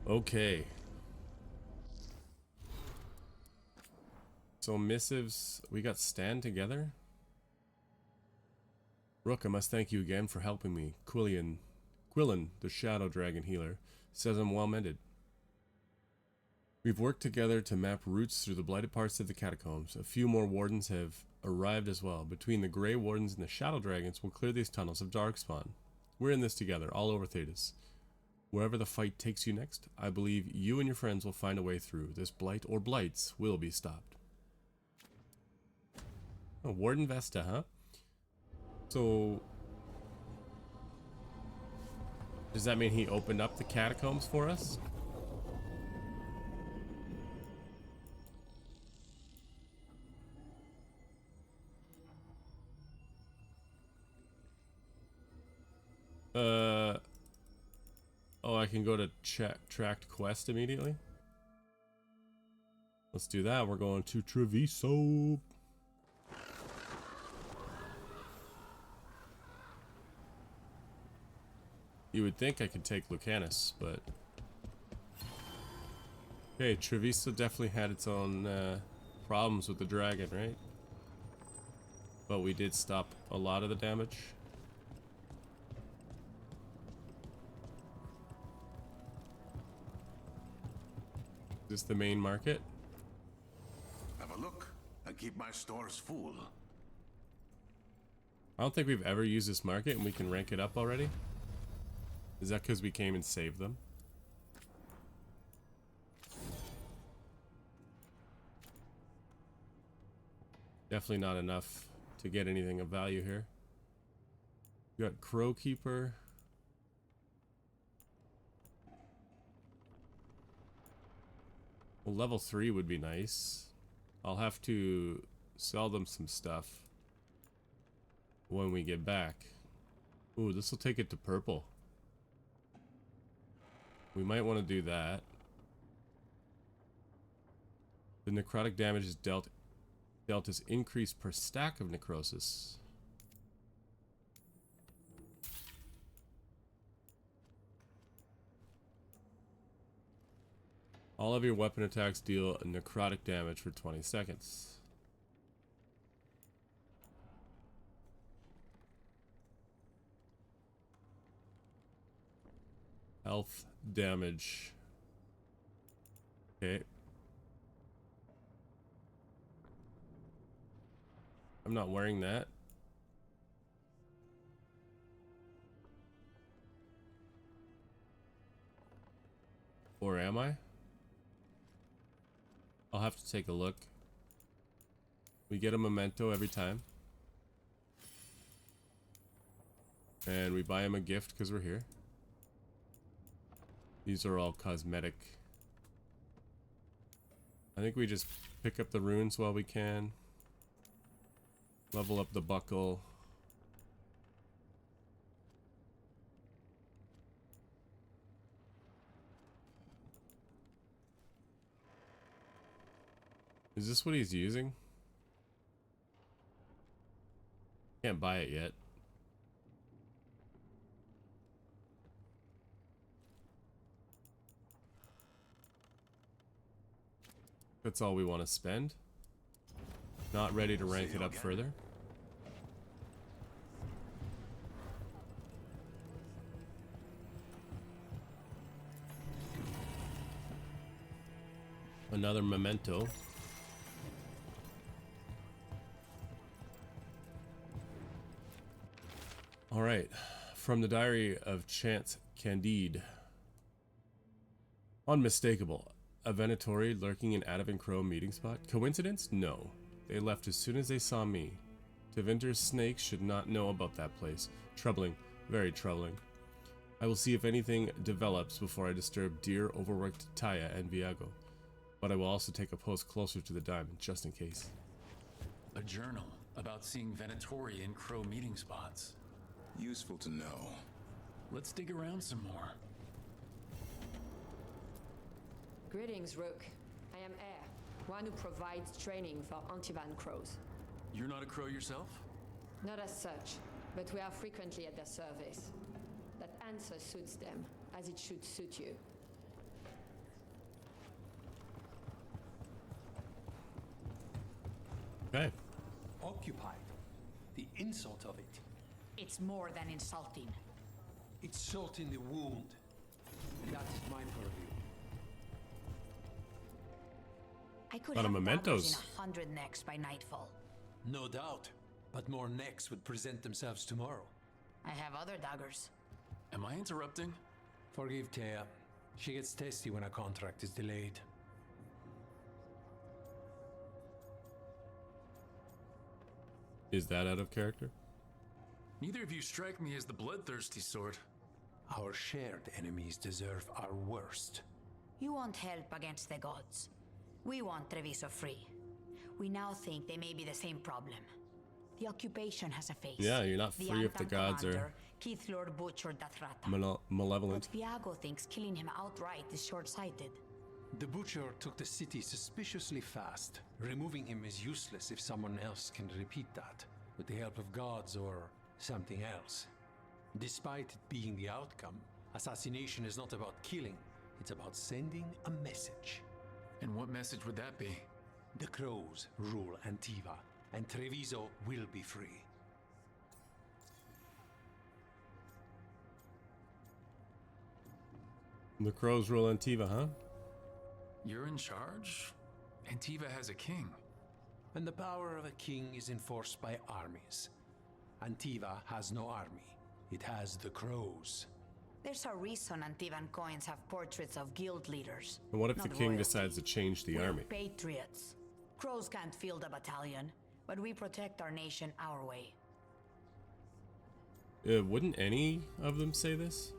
Okay. So missives, we got stand together? Rook, I must thank you again for helping me. Quillen, the Shadow Dragon Healer, says I'm well mended. We've worked together to map routes through the blighted parts of the catacombs. A few more wardens have arrived as well. Between the Grey Wardens and the Shadow Dragons, we'll clear these tunnels of Darkspawn. We're in this together, all over Thedas. Wherever the fight takes you next, I believe you and your friends will find a way through. This blight or blights will be stopped. Oh, Warden Vesta, huh? So, does that mean he opened up the catacombs for us? Oh, I can go to tracked quest immediately. Let's do that. We're going to Treviso. You would think I could take Lucanus, but... Okay, Treviso definitely had its own problems with the dragon, right? But we did stop a lot of the damage. Is this the main market? Have a look and keep my stores full. I don't think we've ever used this market and we can rank it up already. Is that because we came and saved them? Definitely not enough to get anything of value here. We got Crow Keeper. Well, level 3 would be nice. I'll have to sell them some stuff when we get back. Ooh, this will take it to purple. We might want to do that. The necrotic damage is dealt is increased per stack of necrosis. All of your weapon attacks deal necrotic damage for 20 seconds. Health damage. Okay. I'm not wearing that. Or am I? I'll have to take a look. We get a memento every time. And we buy him a gift because we're here. These are all cosmetic. I think we just pick up the runes while we can. Level up the buckle. Is this what he's using? Can't buy it yet. That's all we want to spend. Not ready to rank it up further. Another memento. Alright, from the diary of Chance Candide. Unmistakable. A Venatori lurking in Adavan Crow meeting spot? Coincidence? No. They left as soon as they saw me. Tevinter's snakes should not know about that place. Troubling. Very troubling. I will see if anything develops before I disturb dear overworked Taya and Viago. But I will also take a post closer to the diamond, just in case. A journal about seeing Venatori in Crow meeting spots. Useful to know. Let's dig around some more. Greetings, Rook. I am Air, one who provides training for Antivan Crows. You're not a crow yourself? Not as such, but we are frequently at their service. That answer suits them, as it should suit you. Okay. Occupied. The insult of it. It's more than insulting. It's salt in the wound. And that's my purview. I could Lot of have mementos. daggers in 100 necks by nightfall. No doubt. But more necks would present themselves tomorrow. I have other daggers. Am I interrupting? Forgive Thea. She gets testy when a contract is delayed. Is that out of character? Neither of you strike me as the bloodthirsty sort. Our shared enemies deserve our worst. You want help against the gods. We want Treviso free. We now think they may be the same problem. The occupation has a face. Yeah, you're not free if the gods are Keith Lord butchered Pt.13. malevolent. But Viago thinks killing him outright is short-sighted. The butcher took the city suspiciously fast. Removing him is useless if someone else can repeat that, with the help of gods or something else. Despite it being the outcome, assassination is not about killing, it's about sending a message. And what message would that be? The crows rule Antiva, and Treviso will be free. The crows rule Antiva, huh? You're in charge? Antiva has a king. And the power of a king is enforced by armies. Antiva has no army. It has the crows. There's a reason Antivan coins have portraits of guild leaders. And what if the not king royalty. decides to change the We're army? patriots. Crows can't field a battalion, but we protect our nation our way. Wouldn't any of them say this?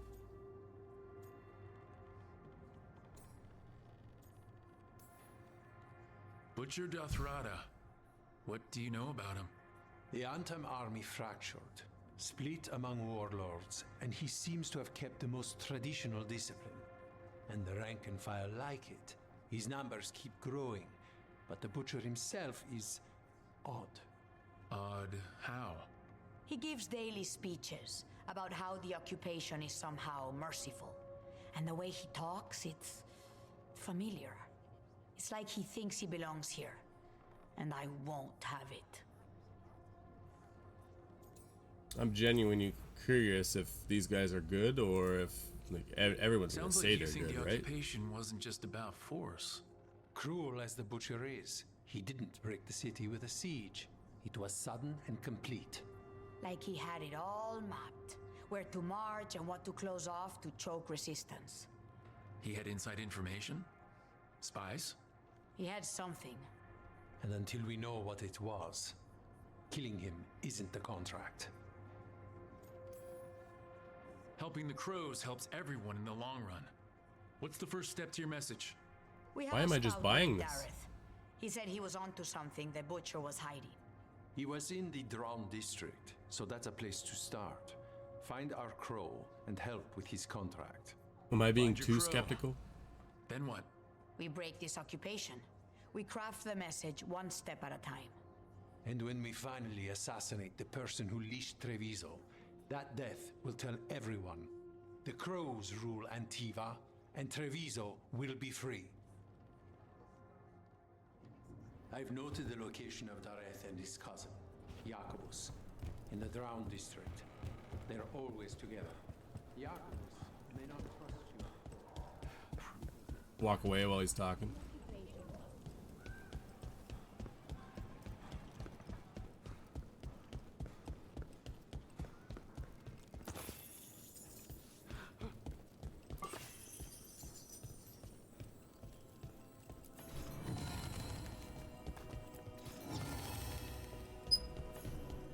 Butcher Dothrada. What do you know about him? The Antam army fractured, split among warlords, and he seems to have kept the most traditional discipline. And the rank and file like it. His numbers keep growing, but the butcher himself is odd. Odd how? He gives daily speeches about how the occupation is somehow merciful. And the way he talks, it's familiar. It's like he thinks he belongs here. And I won't have it. I'm genuinely curious if these guys are good or if like everyone's gonna Sounds say like you they're think good, the right? occupation wasn't just about force. Cruel as the butcher is, he didn't break the city with a siege. It was sudden and complete. Like he had it all mapped. Where to march and what to close off to choke resistance. He had inside information? Spies? He had something. And until we know what it was, killing him isn't the contract. Helping the crows helps everyone in the long run. What's the first step to your message? We have Why a am I just scout buying named this? Dareth. He said he was onto something the butcher was hiding. He was in the Drown district, so that's a place to start. Find our crow and help with his contract. Am I being Find your too crow. skeptical? Then what? We break this occupation. We craft the message one step at a time. And when we finally assassinate the person who leashed Treviso, that death will tell everyone. The crows rule Antiva, and Treviso will be free. I've noted the location of Dareth and his cousin, Jacobus, in the Drown district. They're always together. Jacobus may not trust you. Walk away while he's talking.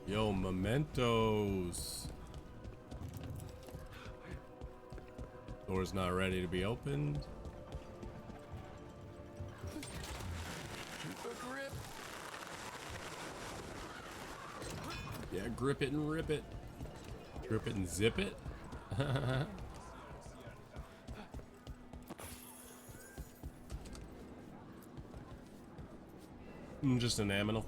Yo, mementos. Door's not ready to be opened. Keep a grip. Yeah, grip it and rip it. Grip it and zip it. Just an aminal.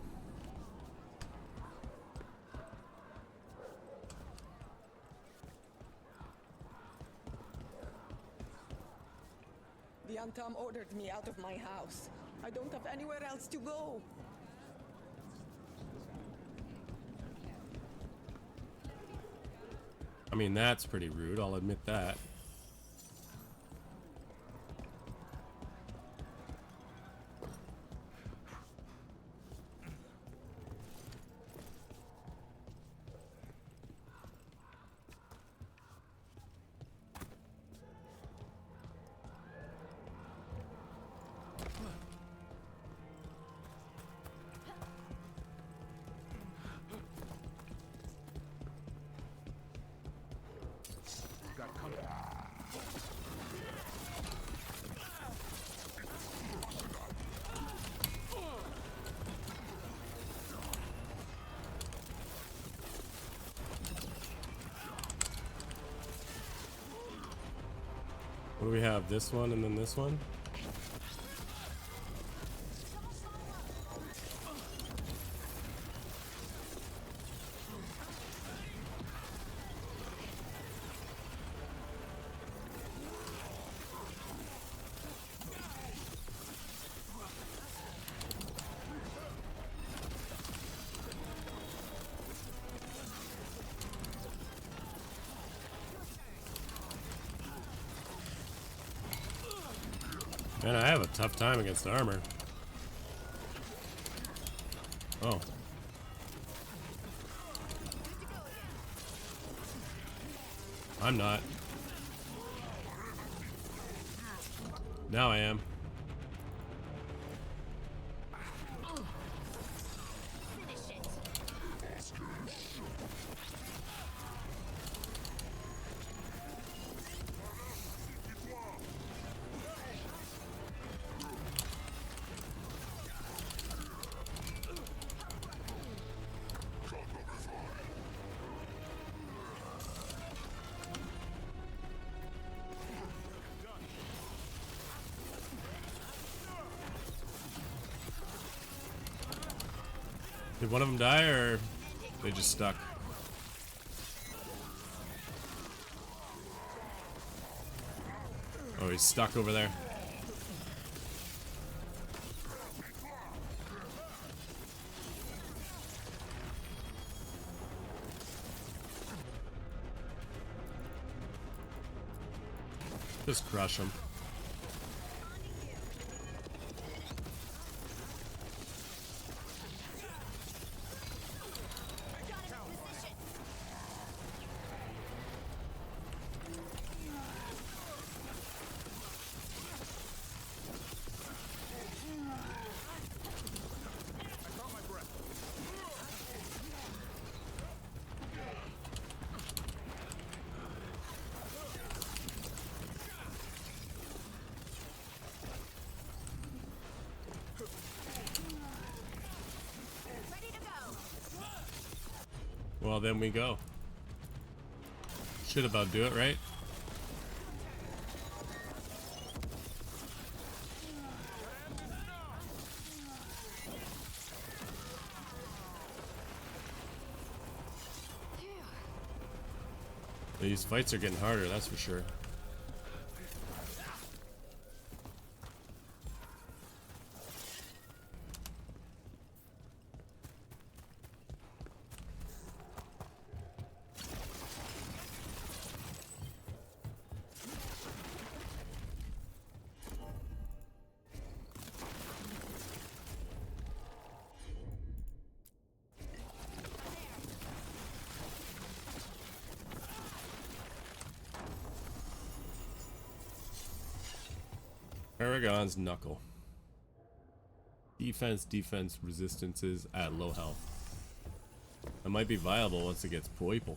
The Antam ordered me out of my house. I don't have anywhere else to go. mean, that's pretty rude, I'll admit that. What do we have? This one and then this one? Man, I have a tough time against armor. Oh. I'm not. Now I am. Did one of them die, or they just stuck? Oh, he's stuck over there. Just crush him. Well, then we go. Should about do it, right? These fights are getting harder, that's for sure. Paragon's Knuckle. Defense resistances at low health. That might be viable once it gets purple.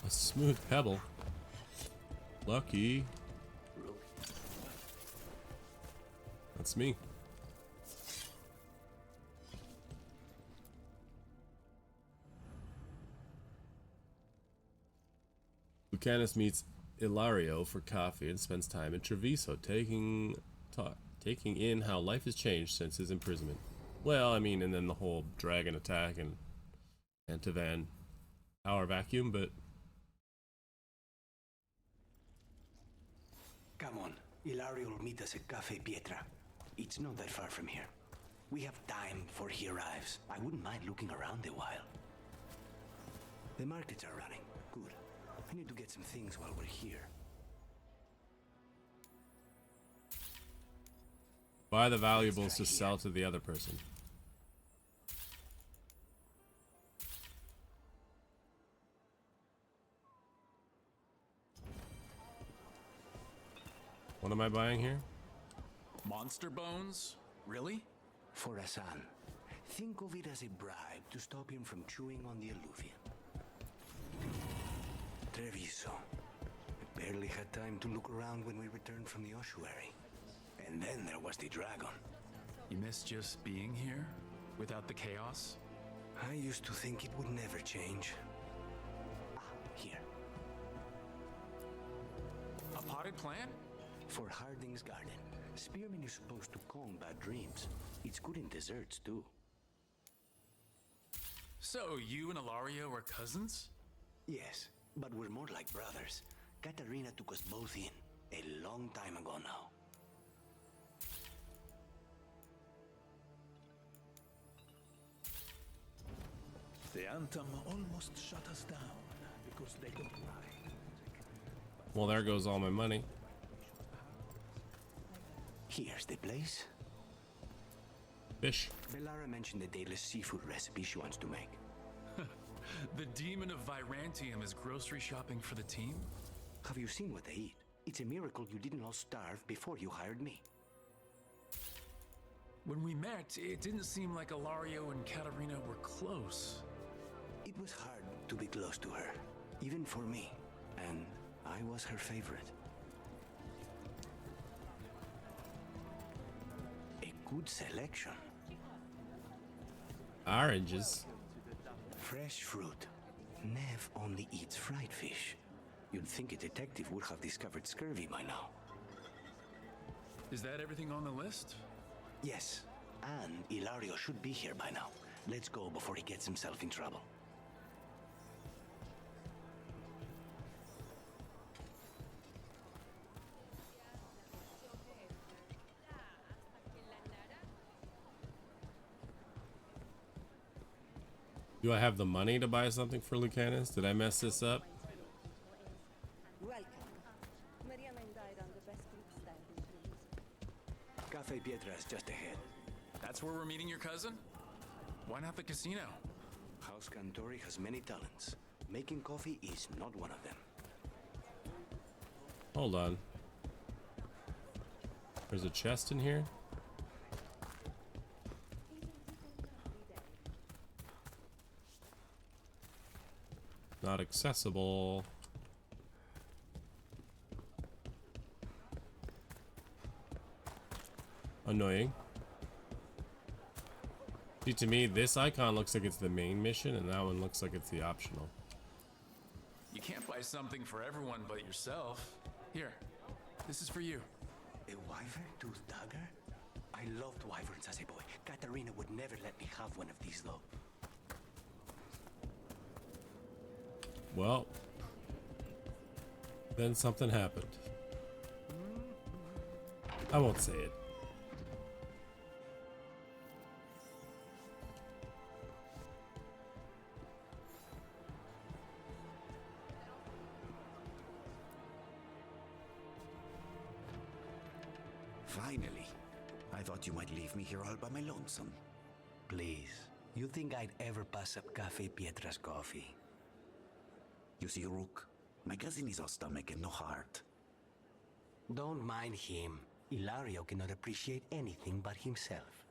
A smooth pebble. Lucky. That's me. Lucanus meets Ilario for coffee and spends time in Treviso, taking in how life has changed since his imprisonment. Well, I mean, and then the whole dragon attack and Antivan power vacuum, but... Come on, Ilario will meet us at Cafe Pietra. It's not that far from here. We have time before he arrives. I wouldn't mind looking around a while. The markets are running. Good. I need to get some things while we're here. Buy the valuables to sell to the other person. What am I buying here? Monster bones? Really? For Hassan, think of it as a bribe to stop him from chewing on the alluvium. Treviso. I barely had time to look around when we returned from the ossuary. And then there was the dragon. You miss just being here? Without the chaos? I used to think it would never change. Ah, here. A potted plant? For Harding's garden. Spearmint is supposed to calm bad dreams. It's good in desserts, too. So, you and Ilario are cousins? Yes, but we're more like brothers. Katarina took us both in, a long time ago now. The Anthem almost shut us down because they don't write. Well, there goes all my money. Here's the place. Fish. Bellara mentioned a daily seafood recipe she wants to make. The demon of Virantium is grocery shopping for the team? Have you seen what they eat? It's a miracle you didn't all starve before you hired me. When we met, it didn't seem like Ilario and Katarina were close. It was hard to be close to her, even for me, and I was her favorite. A good selection. Oranges. Fresh fruit. Nev only eats fried fish. You'd think a detective would have discovered scurvy by now. Is that everything on the list? Yes, and Ilario should be here by now. Let's go before he gets himself in trouble. Do I have the money to buy something for Lucanus? Did I mess this up? Welcome. Mariana and I run the best group stand in Treviso. Cafe Pietra is just ahead. That's where we're meeting your cousin? Why not the casino? House Cantori has many talents. Making coffee is not one of them. Hold on. There's a chest in here? Not accessible. Annoying. See, to me, this icon looks like it's the main mission, and that one looks like it's the optional. You can't buy something for everyone but yourself. Here, this is for you. A wyvern tooth dagger? I loved wyverns as a boy. Katarina would never let me have one of these, though. Well, then something happened. I won't say it. Finally. I thought you might leave me here all by my lonesome. Please. You think I'd ever pass up Cafe Pietra's coffee? You see, Rook, my cousin is all stomach and no heart. Don't mind him. Ilario cannot appreciate anything but himself.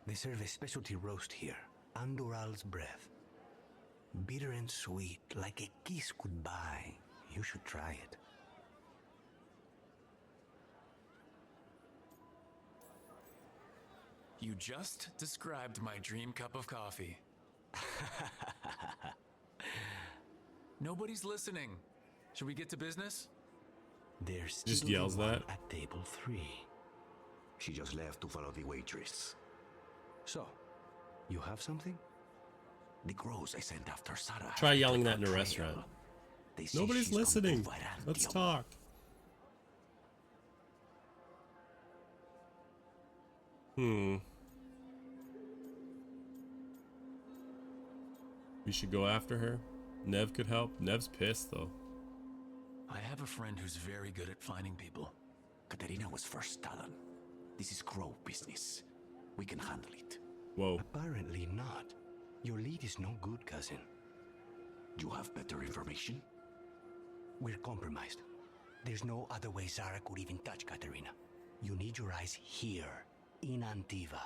They serve a specialty roast here, Andoral's breath. Bitter and sweet, like a kiss goodbye. You should try it. You just described my dream cup of coffee. Nobody's listening. Should we get to business? There's Just still yells one that. at table 3. She just left to follow the waitress. So, you have something? The crows I sent after Sarah. Try have yelling picked that in up a our restaurant. trail. They say Nobody's she's gone to listening. Varangium. Let's talk. We should go after her. Nev could help. Nev's pissed though. I have a friend who's very good at finding people. Katerina was first Talon. This is crow business. We can handle it. Whoa. Apparently not. Your lead is no good, cousin. You have better information? We're compromised. There's no other way Zara could even touch Katerina. You need your eyes here, in Antiva.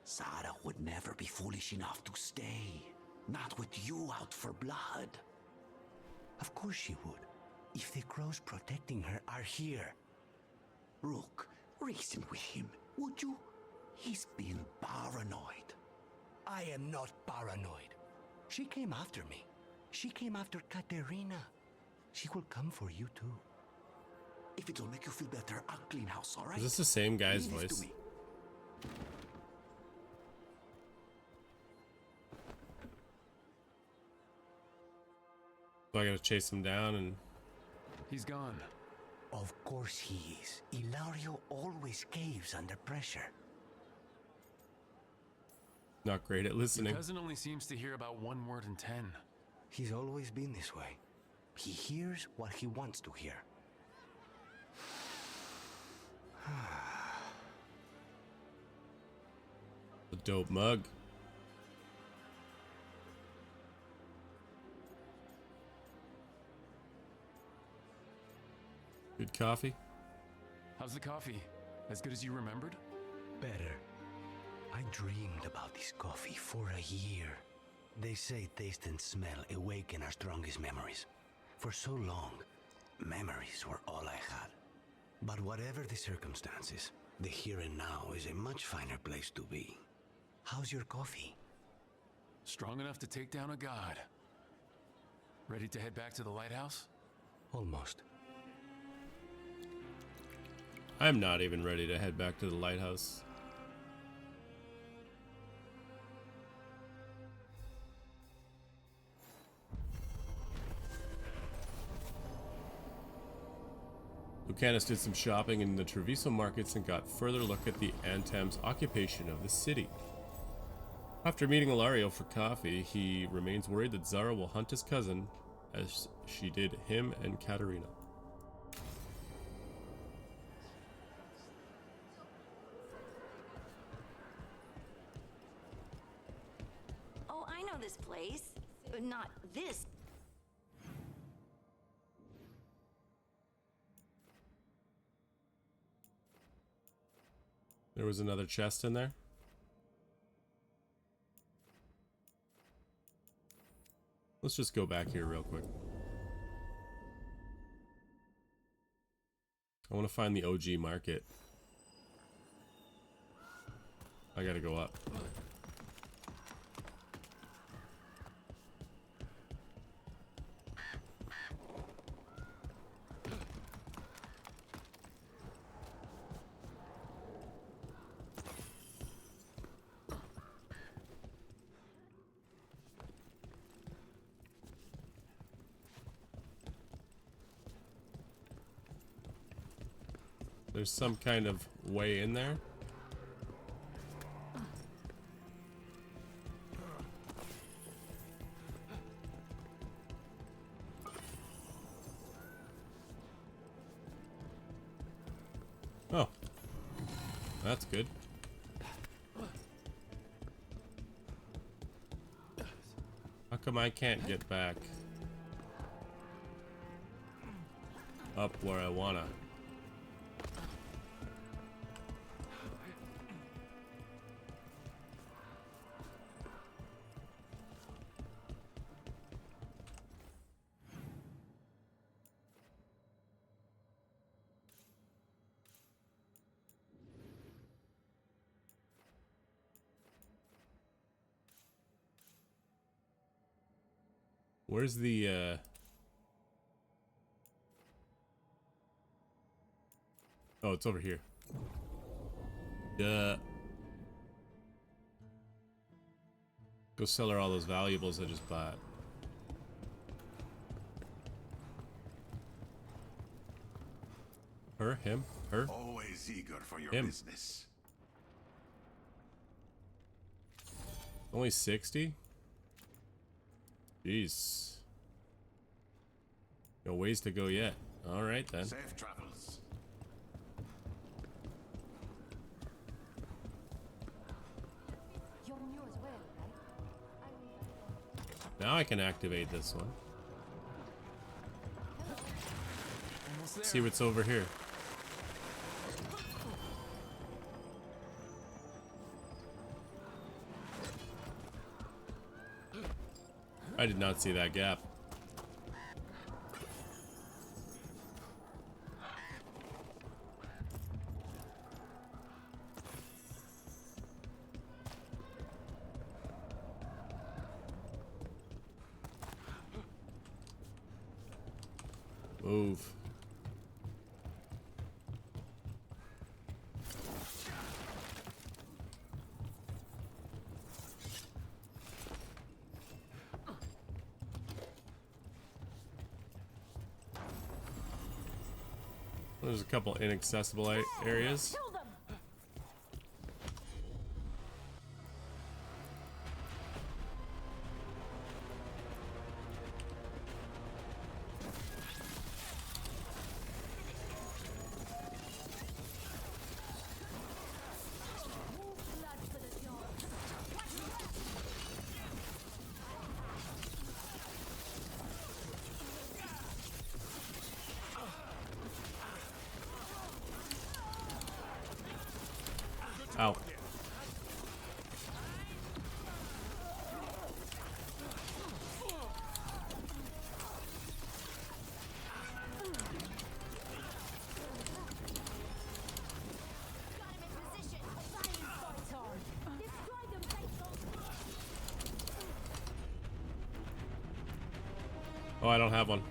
Sarah would never be foolish enough to stay. Not with you out for blood. Of course she would. If the crows protecting her are here. Rook, reason with him, would you? He's been paranoid. I am not paranoid. She came after me. She came after Katerina. She will come for you too. If it'll make you feel better, I'll clean house, all right? Is this the same guy's Leave this to voice? me. So I gotta chase him down and... He's gone. Of course he is. Ilario always caves under pressure. Not great at Your listening. cousin only seems to hear about 1 word in 10. He's always been this way. He hears what he wants to hear. A dope mug. Good coffee. How's the coffee? As good as you remembered? Better. I dreamed about this coffee for a year. They say taste and smell awaken our strongest memories. For so long, memories were all I had. But whatever the circumstances, the here and now is a much finer place to be. How's your coffee? Strong enough to take down a god. Ready to head back to the lighthouse? Almost. I'm not even ready to head back to the lighthouse. Lucanus did some shopping in the Treviso markets and got further look at the Antem's occupation of the city. After meeting Ilario for coffee, he remains worried that Zara will hunt his cousin as she did him and Katerina. Oh, I know this place. Not this. There was another chest in there. Let's just go back here real quick. I want to find the OG market. I gotta go up. There's some kind of way in there. Oh, that's good. How come I can't get back up where I wanna? Where's the Oh, it's over here. Duh. Go sell her all those valuables I just bought. Her? Him? Her? Always eager for your Him. business. Only 60? Jeez. No ways to go yet. Alright then. Safe travels. You're new as well, right? Now I can activate this one. Almost there. See what's over here. I did not see that gap. Move. There's a couple inaccessible areas. Ow. Oh, I don't have one.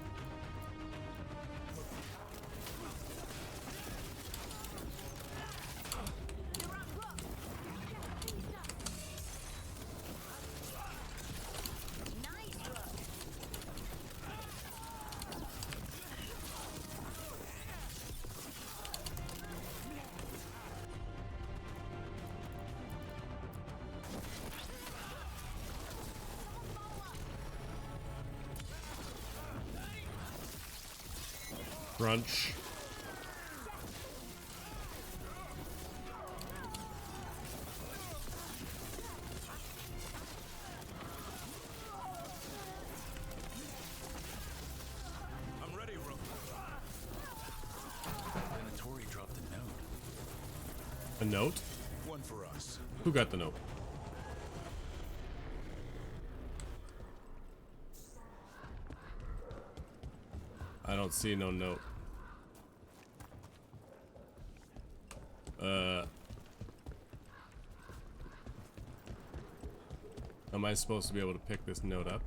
Brunch. I'm ready, Rook. Venatori dropped a note. A note? One for us. Who got the note? I don't see no note. Am I supposed to be able to pick this note up?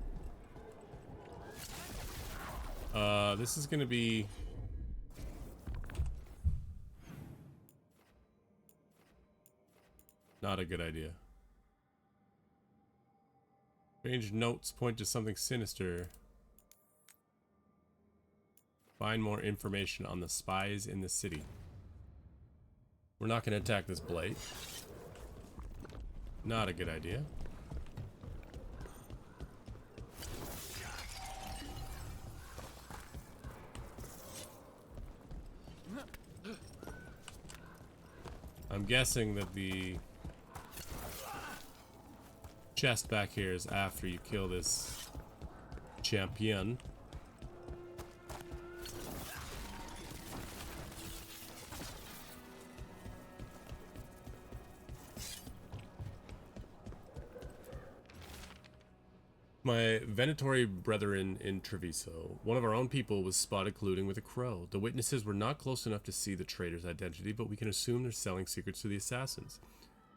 This is gonna be... not a good idea. Strange notes point to something sinister. Find more information on the spies in the city. We're not going to attack this blight. Not a good idea. I'm guessing that the chest back here is after you kill this champion. My Venatori brethren in Treviso, one of our own people was spotted colluding with a crow. The witnesses were not close enough to see the traitor's identity, but we can assume they're selling secrets to the assassins.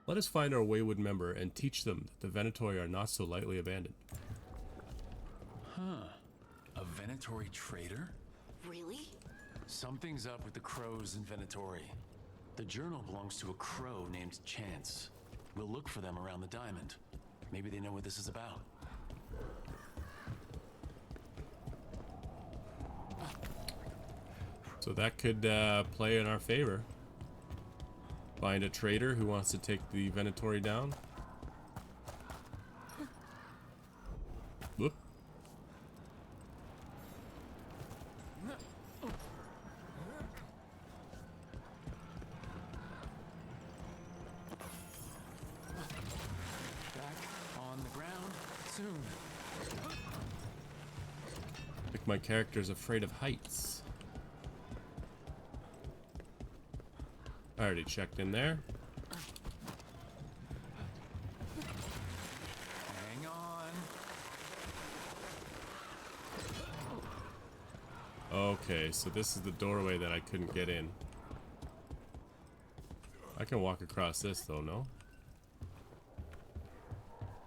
Let us find our wayward member and teach them that the Venatori are not so lightly abandoned. Huh. A Venatori traitor? Really? Something's up with the crows in Venatori. The journal belongs to a crow named Chance. We'll look for them around the diamond. Maybe they know what this is about. So that could play in our favor. Find a trader who wants to take the Venatori down. Whoop. Back on the ground soon. I think my character's afraid of heights. I already checked in there. Hang on. Okay, so this is the doorway that I couldn't get in. I can walk across this though, no?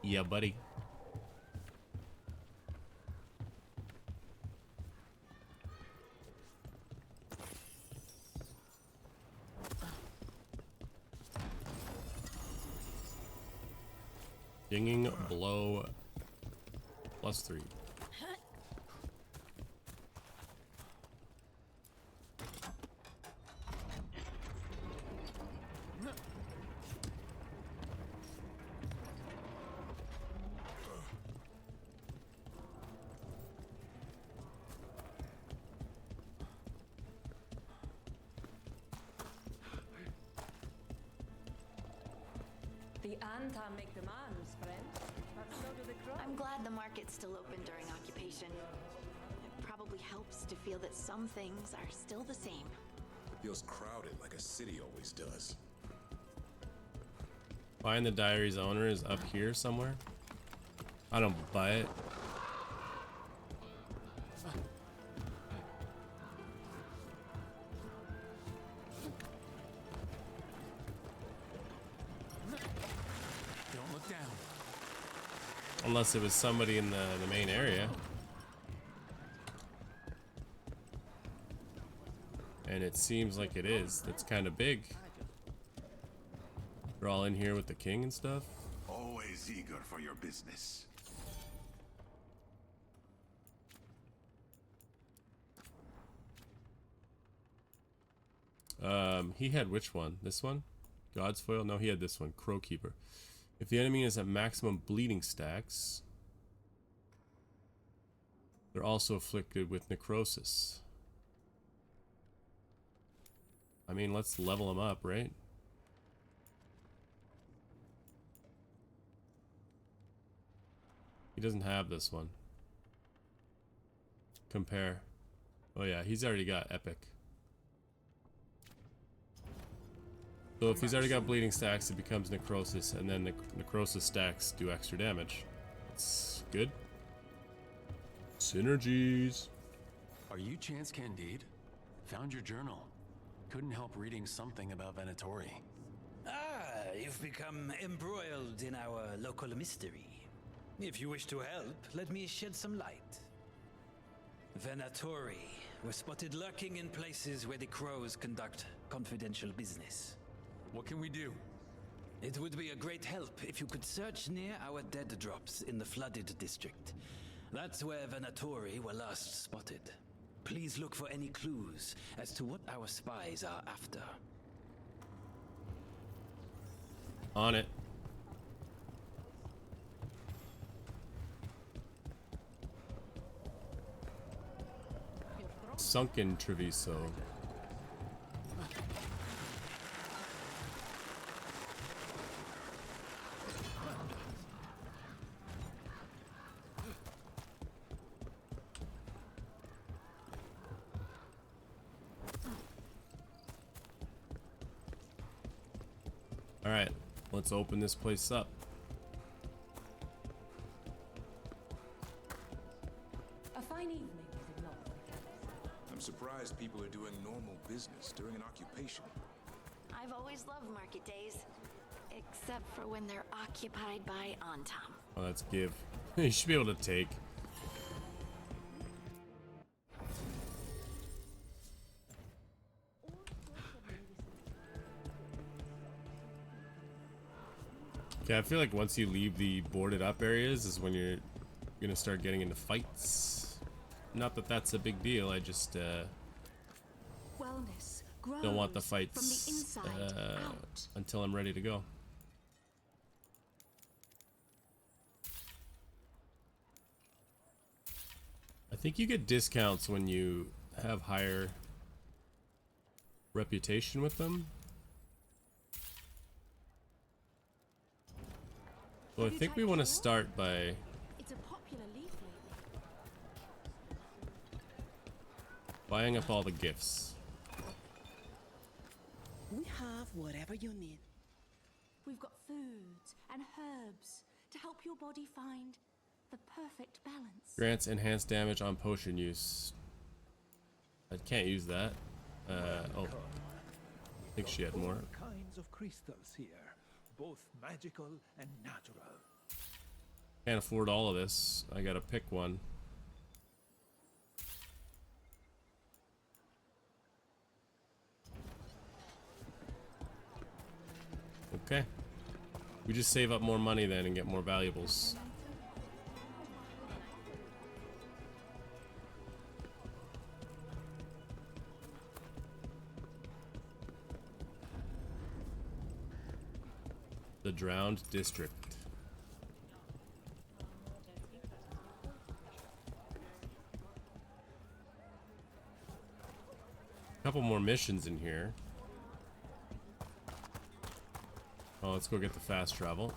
Yeah, buddy. Dinging blow +3. The Anta make demands, friend. But so do the crows. I'm glad the market's still open during occupation. It probably helps to feel that some things are still the same. It feels crowded like a city always does. Find the diary's owner is up here somewhere. I don't buy it. Don't look down. Unless it was somebody in the main area. And it seems like it is. That's kind of big. We're all in here with the king and stuff. Always eager for your business. He had which one? This one? God's foil? No, he had this one. Crowkeeper. If the enemy is at maximum bleeding stacks, they're also afflicted with necrosis. I mean, let's level him up, right? He doesn't have this one. Compare. Oh yeah, he's already got epic. So if he's already got bleeding stacks, it becomes necrosis, and then necrosis stacks do extra damage. It's good. Synergies. Are you Chance Candide? Found your journal. Couldn't help reading something about Venatori. Ah, you've become embroiled in our local mystery. If you wish to help, let me shed some light. Venatori was spotted lurking in places where the crows conduct confidential business. What can we do? It would be a great help if you could search near our dead drops in the flooded district. That's where Venatori were last spotted. Please look for any clues as to what our spies are after. On it. Sunken Treviso. Alright, let's open this place up. A fine evening, is it not? I'm surprised people are doing normal business during an occupation. I've always loved market days. Except for when they're occupied by Antam. Oh, that's give. You should be able to take. Yeah, I feel like once you leave the boarded up areas is when you're gonna start getting into fights. Not that that's a big deal, I just Wellness don't want the grows fights from the inside out. until I'm ready to go. I think you get discounts when you have higher reputation with them. So I think we want to start by It's a popular leaf lately. buying up all the gifts. We have whatever you need. We've got foods and herbs to help your body find the perfect balance. Grants enhanced damage on potion use. I can't use that. Oh, I think she had more. All kinds of crystals here, both magical and natural. Can't afford all of this. I gotta pick one. Okay. We just save up more money then and get more valuables. The Drowned District. Couple more missions in here. Oh, let's go get the fast travel.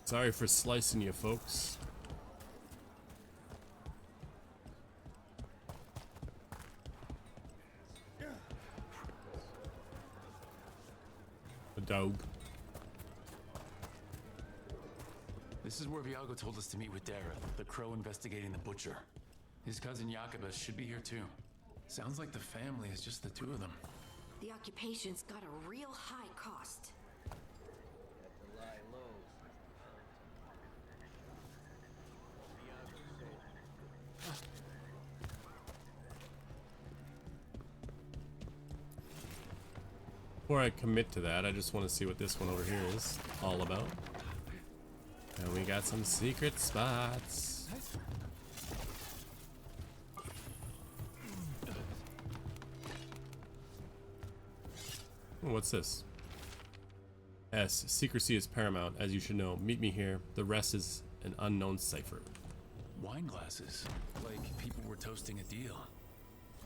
Sorry for slicing you, folks. The dog. This is where Veilguard told us to meet with Dareth, the crow investigating the butcher. His cousin Jacobus should be here too. Sounds like the family is just the two of them. The occupation's got a real high cost. Before I commit to that, I just want to see what this one over here is all about. And we got some secret spots. Oh, what's this? S. Secrecy is paramount, as you should know. Meet me here. The rest is an unknown cipher. Wine glasses. Like people were toasting a deal.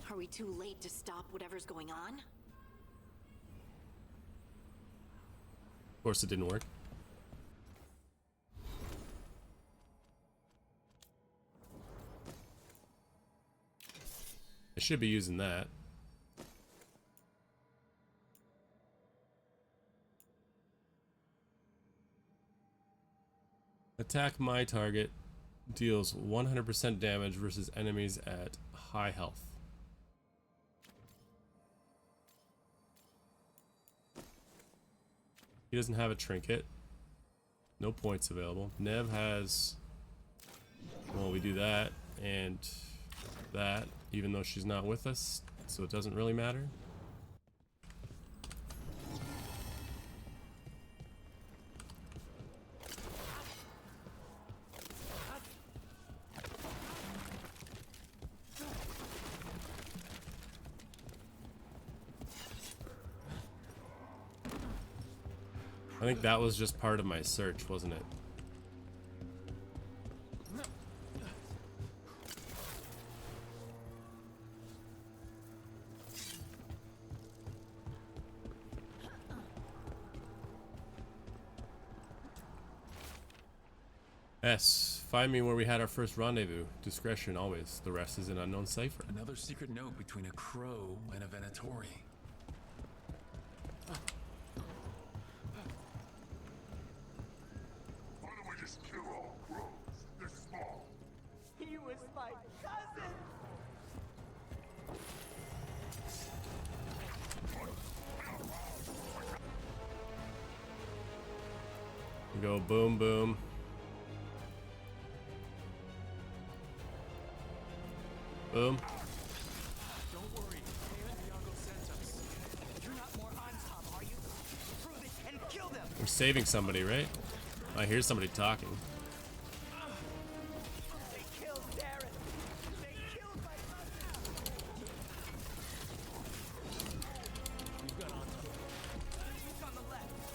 Are we too late to stop whatever's going on? Of course it didn't work. I should be using that. Attack my target. Deals 100% damage versus enemies at high health. He doesn't have a trinket. No points available. Nev has... Well, we do that and that, even though she's not with us, so it doesn't really matter. I think that was just part of my search, wasn't it? S. Find me where we had our first rendezvous. Discretion always. The rest is an unknown cipher. Another secret note between a crow and a Venatori. Why don't we just kill all crows? They're small. He was my cousin! We go boom boom. Boom. Don't worry. We're saving somebody, right? I hear somebody talking.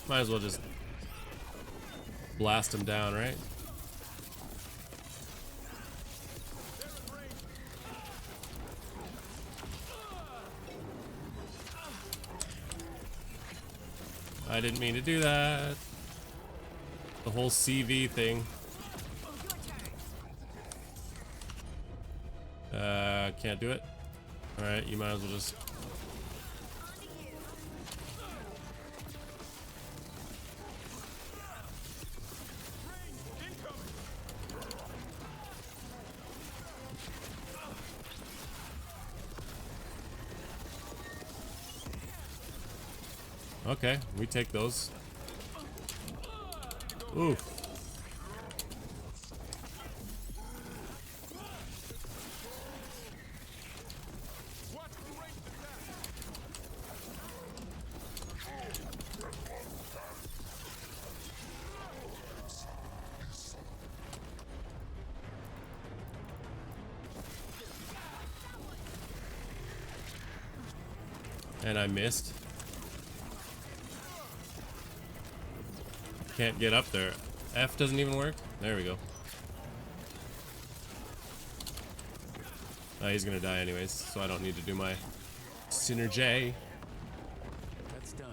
Might as well just blast him down, right? I didn't mean to do that. The whole CV thing. Can't do it. Alright, you might as well just... Okay, we take those. Ooh. And I missed. Can't get up there. F doesn't even work. There we go. He's gonna die anyways, so I don't need to do my synergy. That's done.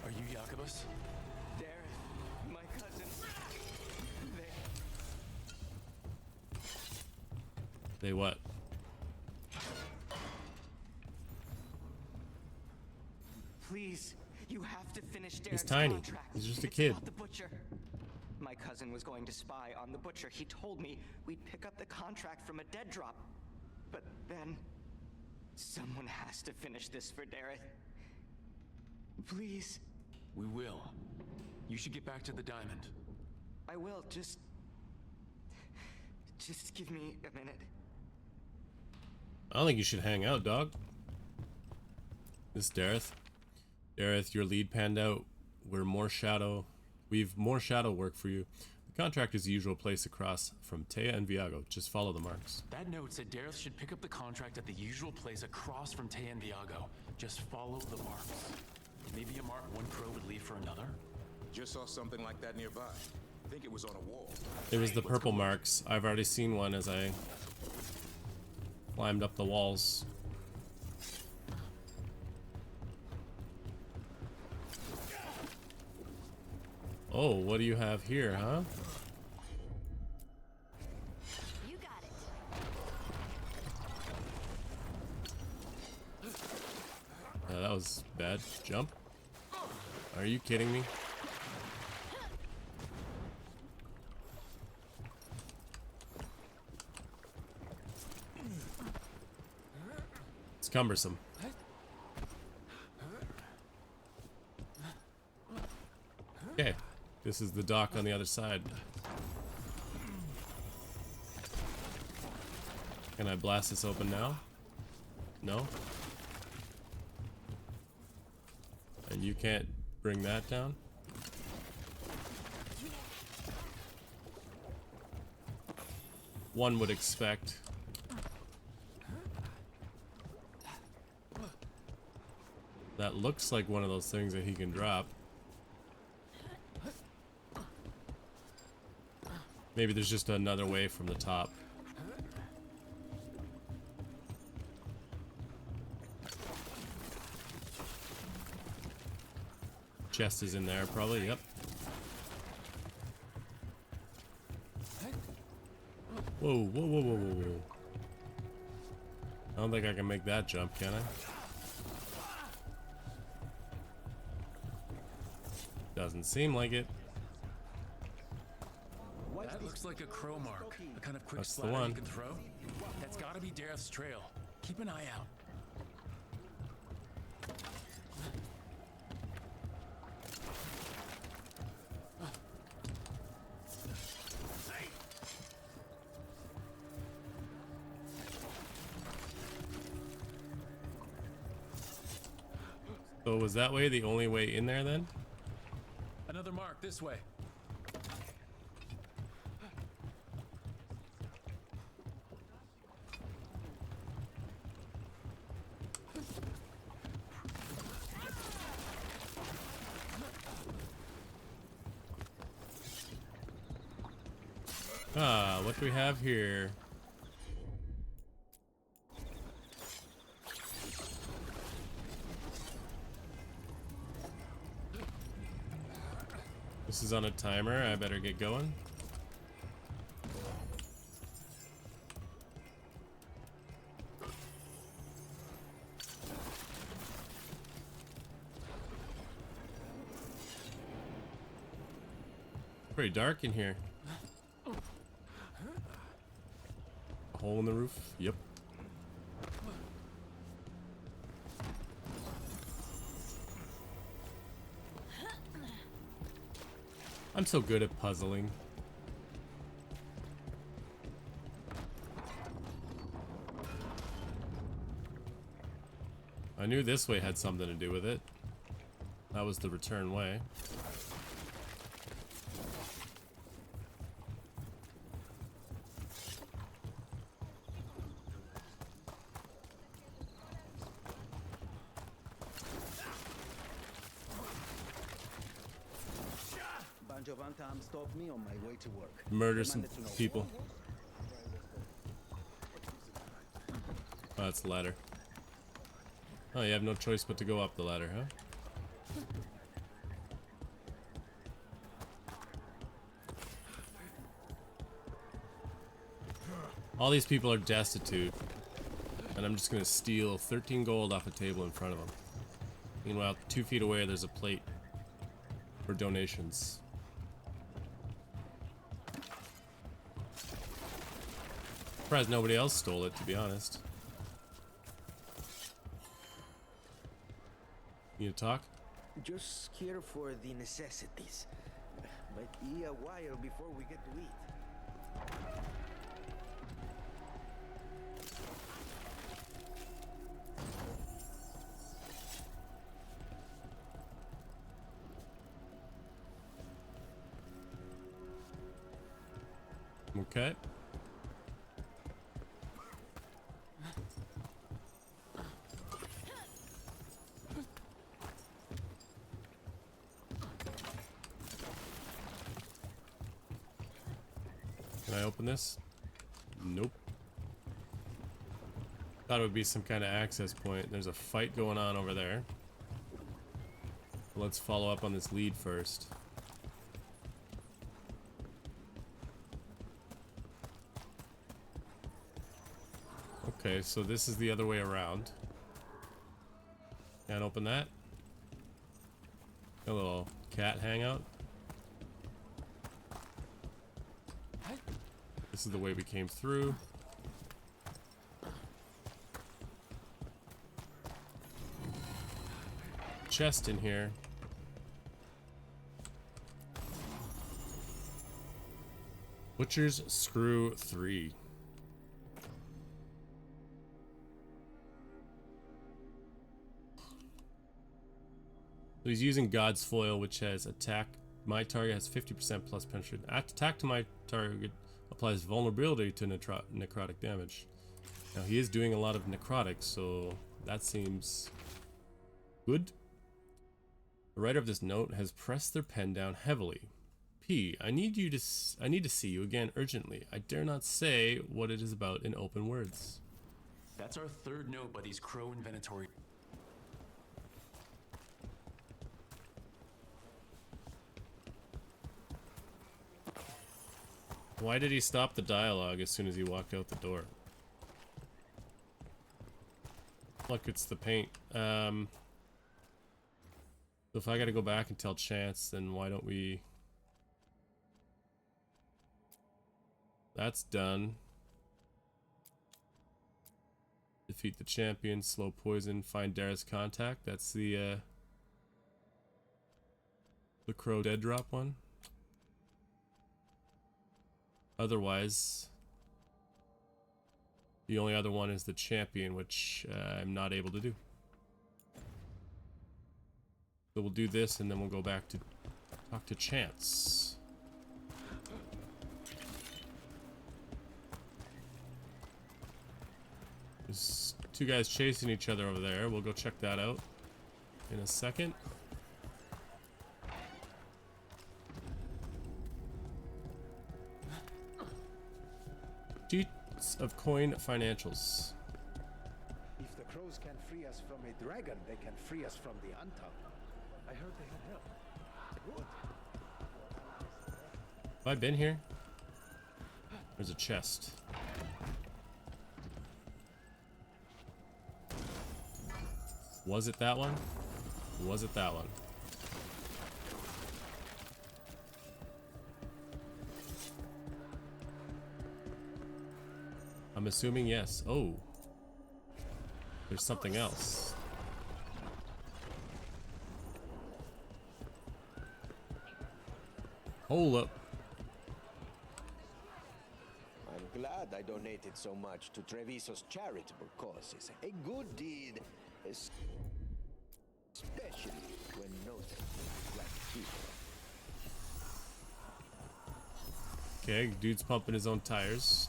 Are you Jacobus? Dareth, my cousin. They what? Please, you have to finish Dareth's He's tiny. contract. He's just a It's kid. not the butcher. My cousin was going to spy on the butcher. He told me we'd pick up the contract from a dead drop. But then someone has to finish this for Dareth. Please. We will. You should get back to the diamond. I will. Just give me a minute. I don't think you should hang out, dog. This is Dareth. Dareth, your lead panned out. We've more shadow work for you. The contract is the usual place across from Tea and Viago. Just follow the marks. That note said Dareth should pick up the contract at the usual place across from Tea and Viago. Just follow the marks. Maybe a mark one crow would leave for another? Just saw something like that nearby. I think it was on a wall. It was the purple marks. I've already seen one as I climbed up the walls. Oh, what do you have here, huh? You got it. That was bad. Jump. Are you kidding me? It's cumbersome. Okay. This is the dock on the other side. Can I blast this open now? No? And you can't bring that down? One would expect. That looks like one of those things that he can drop. Maybe there's just another way from the top. Chest is in there, probably. Yep. Whoa, whoa, whoa, whoa, whoa, whoa. I don't think I can make that jump, can I? Doesn't seem like it. That looks like a crow mark. A kind of quick That's the splatter one. you can throw. That's gotta be Dareth's trail. Keep an eye out. So was that way the only way in there then? Another mark this way. Ah, what do we have here? This is on a timer. I better get going. Pretty dark in here. A hole in the roof? Yep. I'm so good at puzzling. I knew this way had something to do with it. That was the return way. Stopped me on my way to work. Murder some people. Oh, that's the ladder. Oh, you have no choice but to go up the ladder, huh? All these people are destitute, and I'm just gonna steal 13 gold off a table in front of them. Meanwhile, 2 feet away, there's a plate for donations. Surprised nobody else stole it, to be honest. Need to talk? Just here for the necessities. Might be a while before we get to eat. Okay. Can I open this? Nope. Thought it would be some kind of access point. There's a fight going on over there. Let's follow up on this lead first. Okay, so this is the other way around. Can't open that. A little cat hangout. This is the way we came through. Chest in here. Butcher's Screw 3. So he's using God's Foil, which has attack. My target has 50% plus penetration. Attack to my target applies vulnerability to necrotic damage. Now he is doing a lot of necrotic, so that seems good. The writer of this note has pressed their pen down heavily. P, I need to see you again urgently. I dare not say what it is about in open words. That's our third note by these crow inventory. Why did he stop the dialogue as soon as he walked out the door? Look, it's the paint. So if I gotta go back and tell Chance, then why don't we... That's done. Defeat the champion, slow poison, find Dara's contact. That's the crow dead drop one. Otherwise, the only other one is the champion, which I'm not able to do. So we'll do this, and then we'll go back to Talk to Chance. There's two guys chasing each other over there. We'll go check that out in a second. Sheets of coin financials. If the crows can free us from a dragon, they can free us from the Antam. I heard they had help. Good. Have I been here? There's a chest. Was it that one? Was it that one? I'm assuming yes. Oh. There's something else. Hold up. I'm glad I donated so much to Treviso's charitable causes. A good deed is especially when noted like people. Okay, dude's pumping his own tires.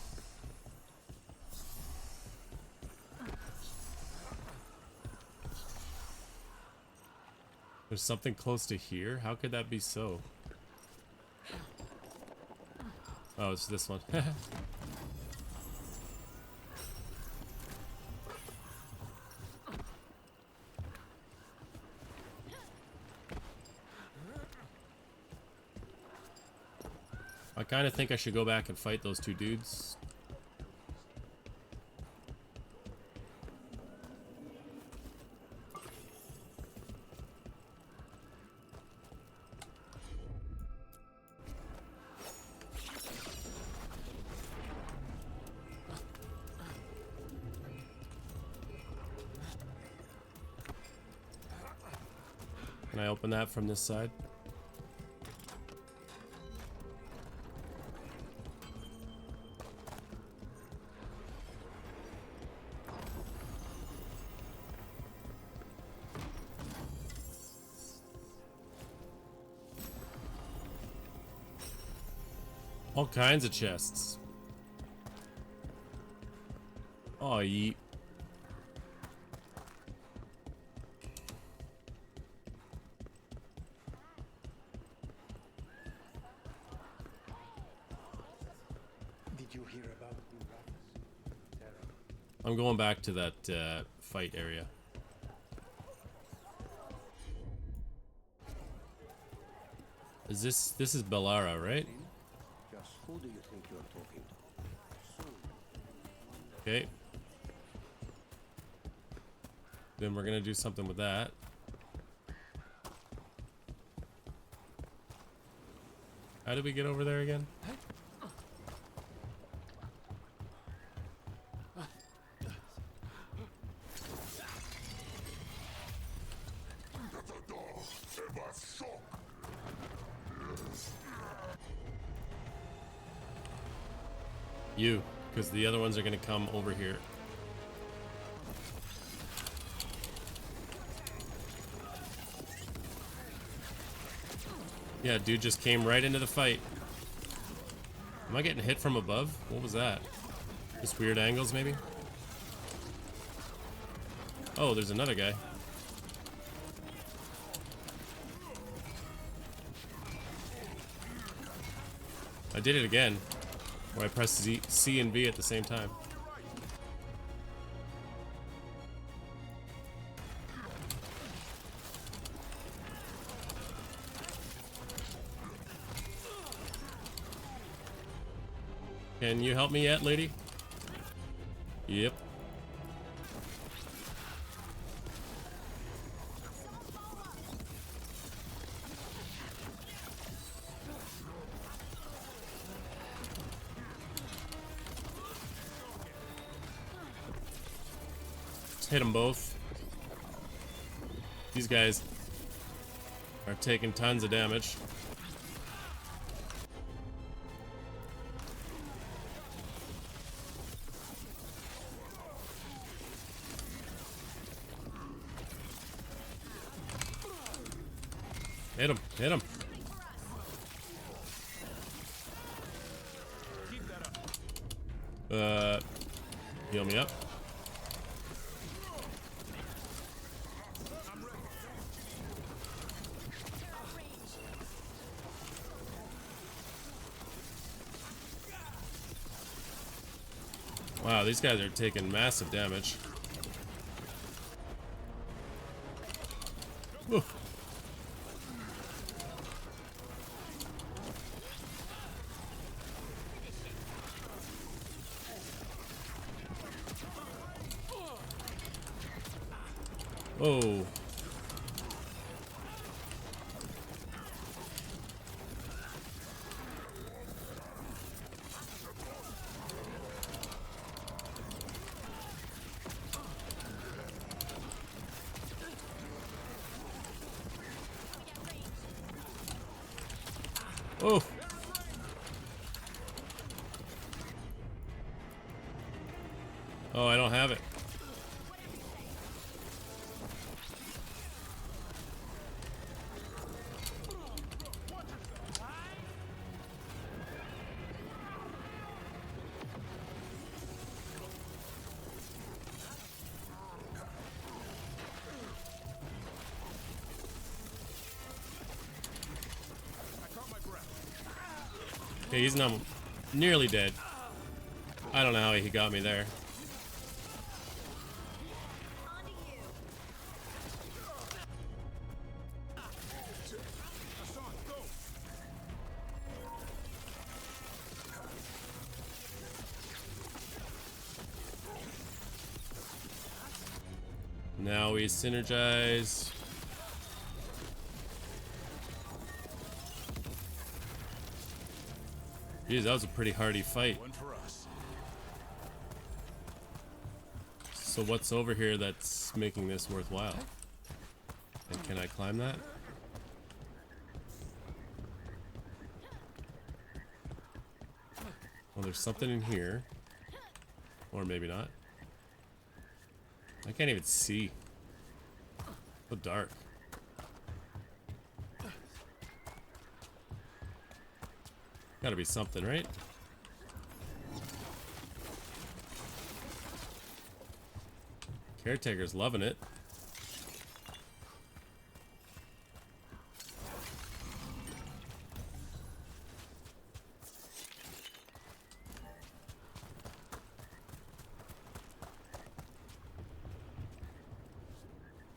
There's something close to here? How could that be so? Oh, it's this one. I kind of think I should go back and fight those two dudes. Can I open that from this side? All kinds of chests. Oh, yeet. Did you hear about the rabbits? I'm going back to that fight area. Is this is Bellara, right? Just who do you think you're talking to? Okay. Then we're gonna do something with that. How did we get over there again? You, because the other ones are gonna come over here. Yeah, dude just came right into the fight. Am I getting hit from above? What was that? Just weird angles, maybe? Oh, there's another guy. I did it again. Where I pressed C and V at the same time. Can you help me yet, lady? Yep. Hit them both. These guys are taking tons of damage. Hit him, hit him. Heal me up. Wow, these guys are taking massive damage. Whew. Oh. Oh. Oh, I don't have it. Okay, he's not nearly dead. I don't know how he got me there. Now we synergize. Jeez, that was a pretty hardy fight. So what's over here that's making this worthwhile? And can I climb that? Well, there's something in here. Or maybe not. I can't even see. So dark. Gotta be something, right? Caretaker's loving it.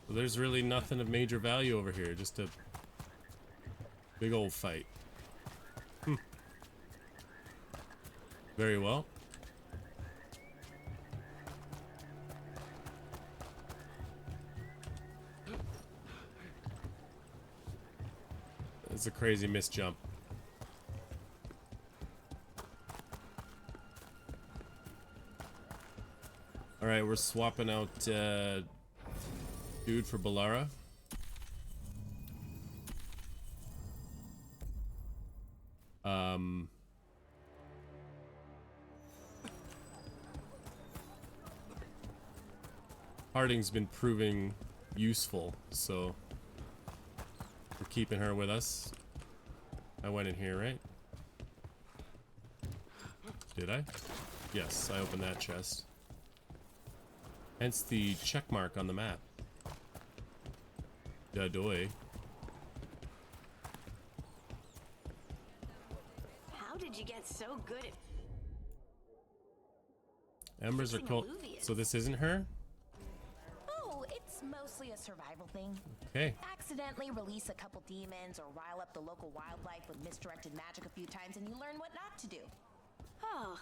Well, there's really nothing of major value over here, just a big old fight. Very well. It's a crazy miss jump. Alright, we're swapping out dude for Ballara. Harding's been proving useful, so we're keeping her with us. I went in here, right? Did I? Yes, I opened that chest. Hence the check mark on the map. Dadoy. How did you get so good at Embers are cold. So this isn't her? Oh, it's mostly a survival thing. Okay. Accidentally release a couple demons or rile up the local wildlife with misdirected magic a few times and you learn what not to do. Oh.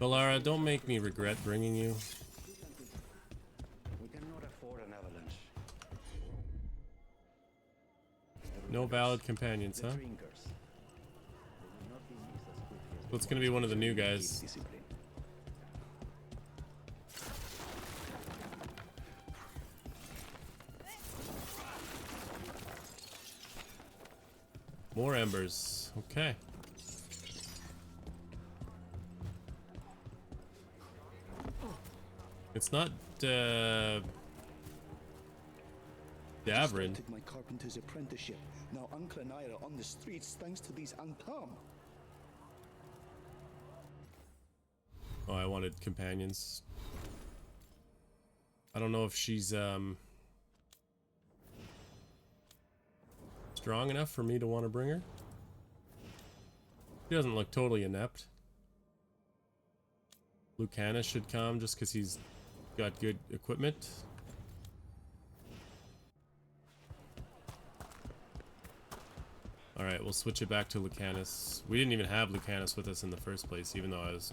Ballara, don't make me regret bringing you. We cannot afford an avalanche. No valid companions, huh? So it's gonna be one of the new guys. More embers. Okay. It's not Davrin. Started my carpenter's apprenticeship. Now Uncle and I are on the streets thanks to these Antam. Oh, I wanted companions. I don't know if she's strong enough for me to want to bring her. She doesn't look totally inept. Lucanus should come just because he's got good equipment. Alright, we'll switch it back to Lucanus. We didn't even have Lucanus with us in the first place, even though I was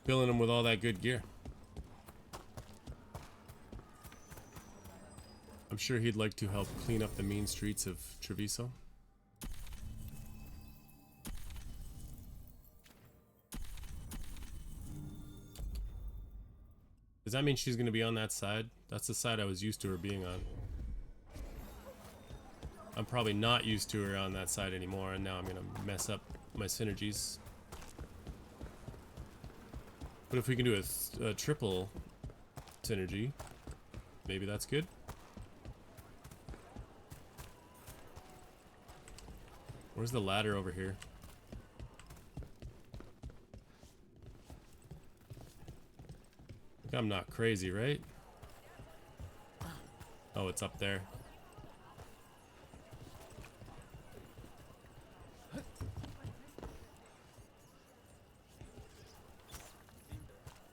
filling him with all that good gear. I'm sure he'd like to help clean up the mean streets of Treviso. Does that mean she's going to be on that side? That's the side I was used to her being on. I'm probably not used to her on that side anymore, and now I'm going to mess up my synergies. But if we can do a triple synergy, maybe that's good. Where's the ladder over here? I'm not crazy, right? Oh, it's up there.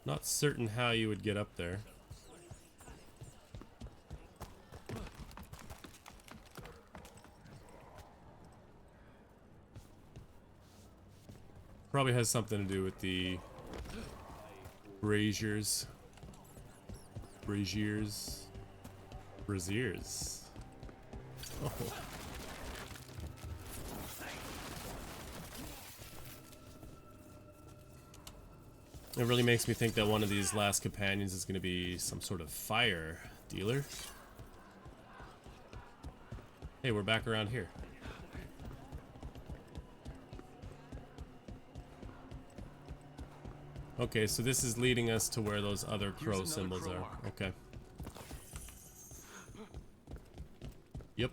Not certain how you would get up there. Probably has something to do with the braziers. Braziers. Oh. It really makes me think that one of these last companions is going to be some sort of fire dealer. Hey, we're back around here. Okay, so this is leading us to where those other crow symbols are. Okay. Yep.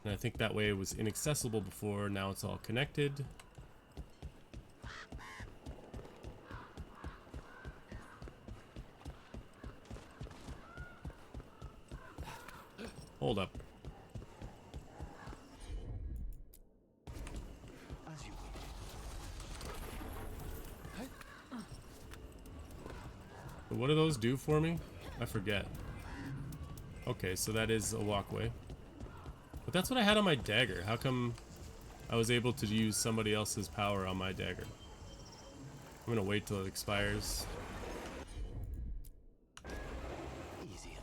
And I think that way it was inaccessible before, now it's all connected. Hold up. What do those do for me? I forget. Okay, so that is a walkway. But that's what I had on my dagger. How come I was able to use somebody else's power on my dagger? I'm gonna wait till it expires. Easy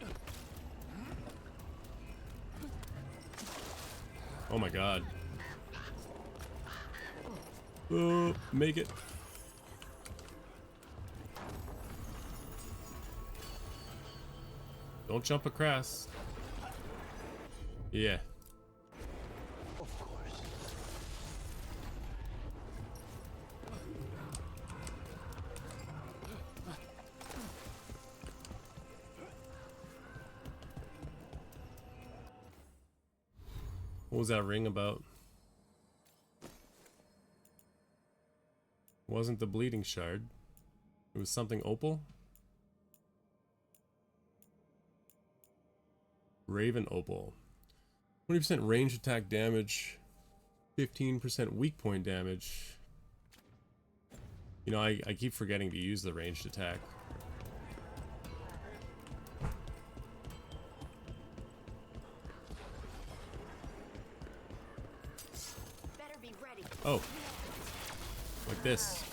enough. Oh my god. Oh, make it. Don't jump across. Yeah. Of course. What was that ring about? It wasn't the bleeding shard. It was something opal? Raven opal. 20% range attack damage, 15% weak point damage. You know, I keep forgetting to use the ranged attack. Better be ready. Oh. Like this.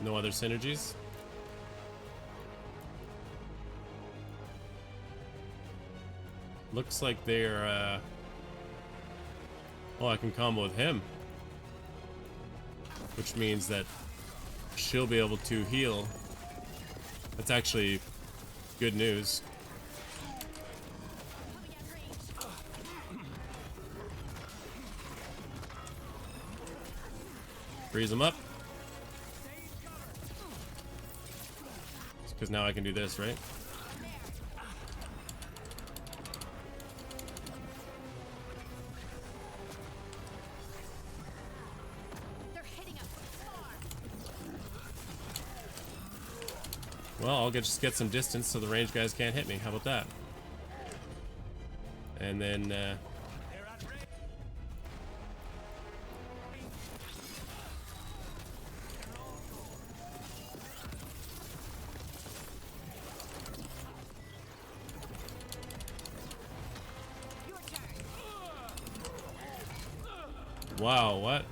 No other synergies? Looks like they're, oh, I can combo with him. Which means that she'll be able to heal. That's actually good news. Freeze them up. Because now I can do this, right? Well, I'll just get some distance so the range guys can't hit me. How about that? And then, wow, what?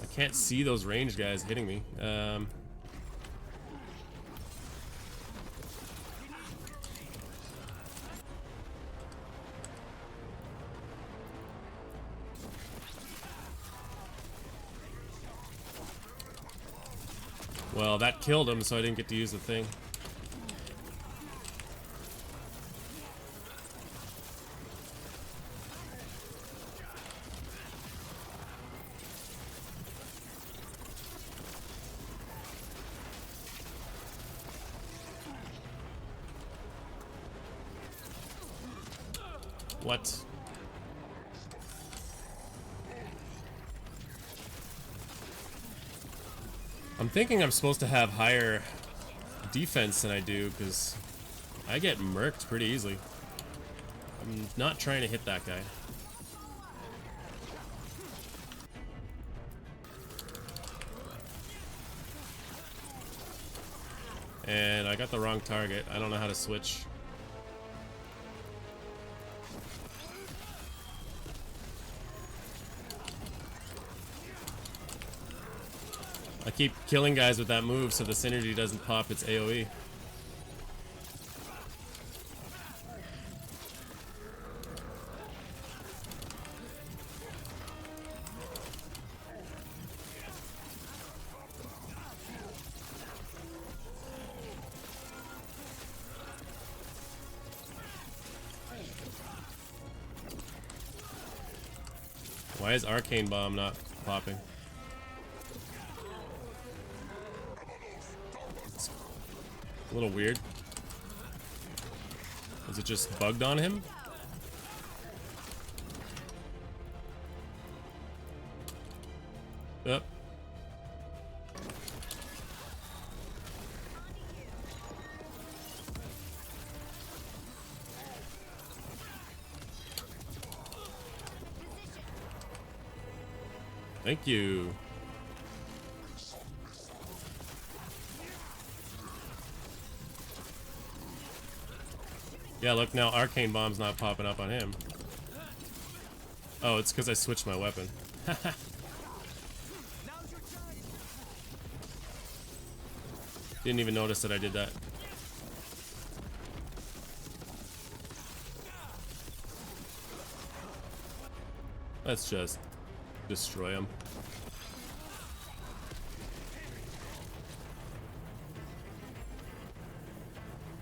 I can't see those range guys hitting me. Well, that killed him, so I didn't get to use the thing. What? I'm thinking I'm supposed to have higher defense than I do, because I get murked pretty easily. I'm not trying to hit that guy. And I got the wrong target. I don't know how to switch. I keep killing guys with that move so the synergy doesn't pop its AoE. Why is Arcane Bomb not popping? It's a little weird. Is it just bugged on him? Yep. Thank you. Yeah, look, now Arcane Bomb's not popping up on him. Oh, it's because I switched my weapon. Didn't even notice that I did that. Let's just destroy him.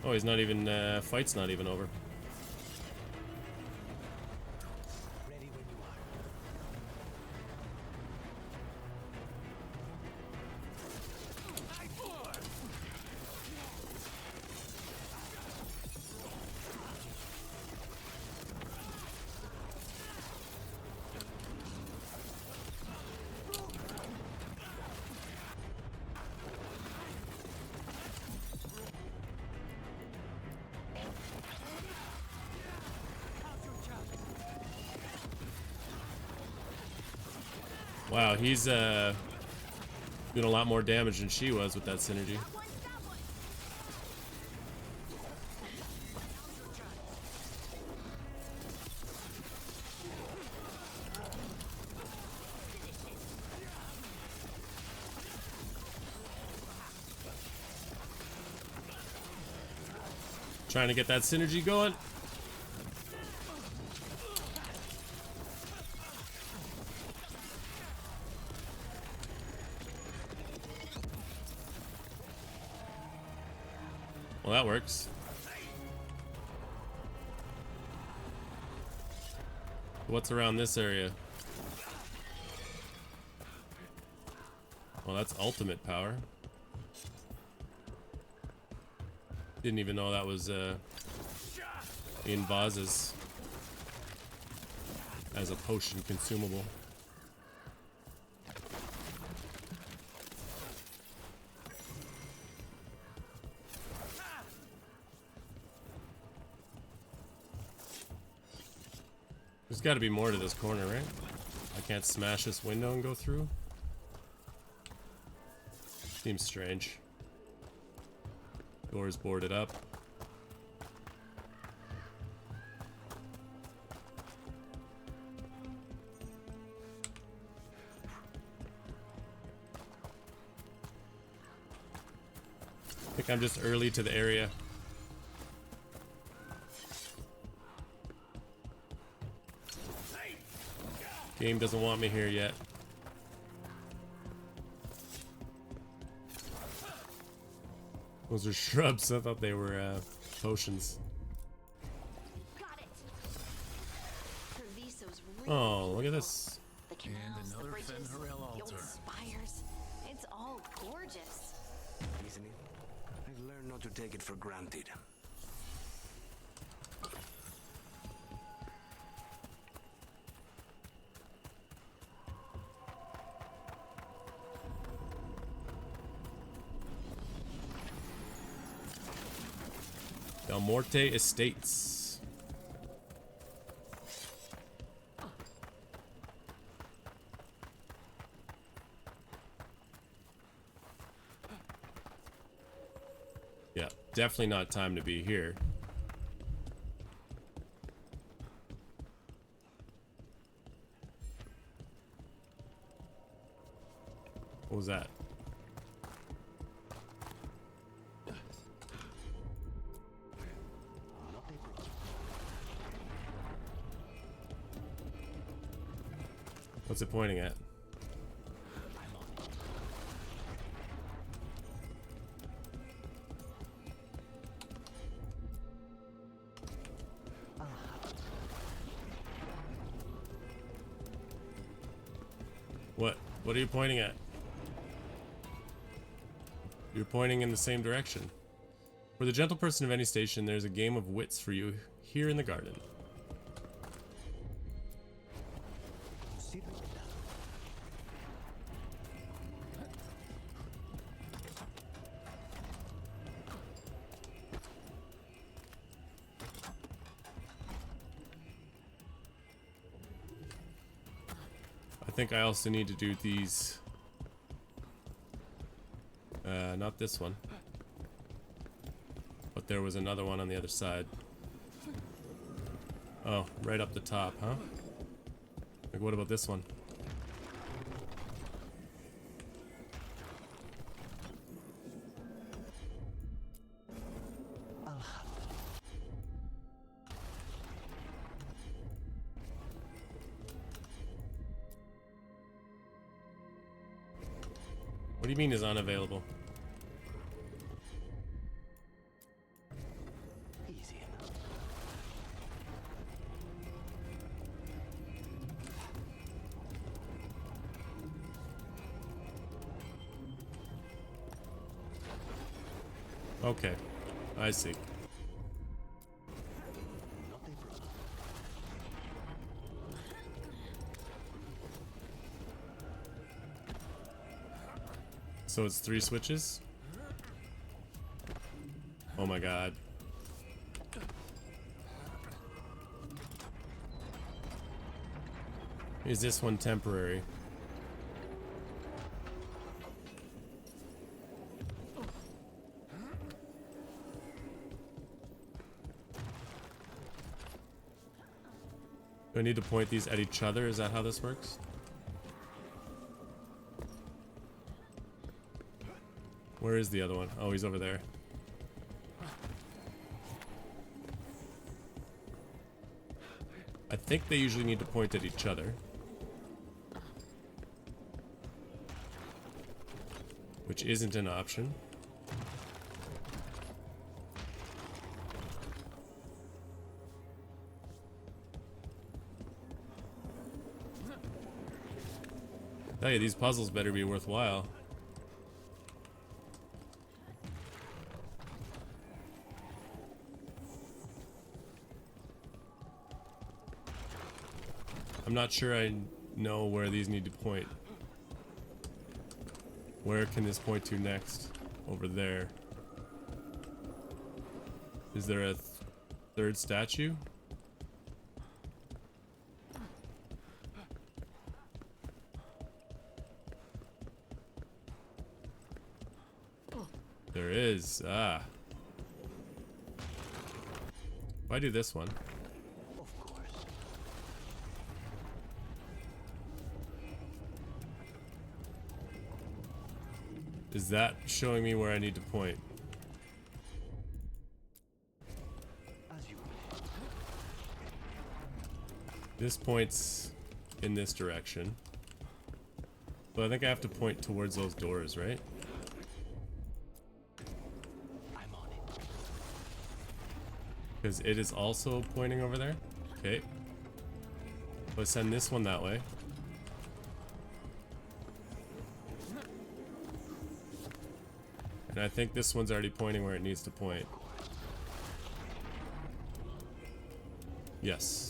Oh, he's not even, fight's not even over. Wow, he's doing a lot more damage than she was with that synergy. Trying to get that synergy going. Well, that works. What's around this area? Well, that's ultimate power. Didn't even know that was in vases as a potion consumable. There's got to be more to this corner, right? I can't smash this window and go through. Seems strange. Door's boarded up. I think I'm just early to the area. Game doesn't want me here yet. Those are shrubs. I thought they were potions. Oh, look at this. The canals, the bridges, the old spires. It's all gorgeous. Isn't it? I've learned not to take it for granted. Del Morte Estates. Yeah, definitely not time to be here. What was that? What's it pointing at? What are you pointing at? You're pointing in the same direction. For the gentle person of any station, there's a game of wits for you here in the garden. I think I also need to do these. Not this one. But there was another one on the other side. Oh, right up the top, huh? Like, what about this one? What do you mean is unavailable? Easy enough. Okay, I see. So it's 3 switches? Oh my god. Is this one temporary? Do I need to point these at each other? Is that how this works? Where is the other one? Oh, he's over there. I think they usually need to point at each other. Which isn't an option. Hey, these puzzles better be worthwhile. I'm not sure I know where these need to point. Where can this point to next? Over there. Is there a third statue? There is. Ah. If I do this one. Of course. Is that showing me where I need to point? This points in this direction. But I think I have to point towards those doors, right? I'm on it. Because it is also pointing over there. Okay. Let's send this one that way. And I think this one's already pointing where it needs to point. Yes.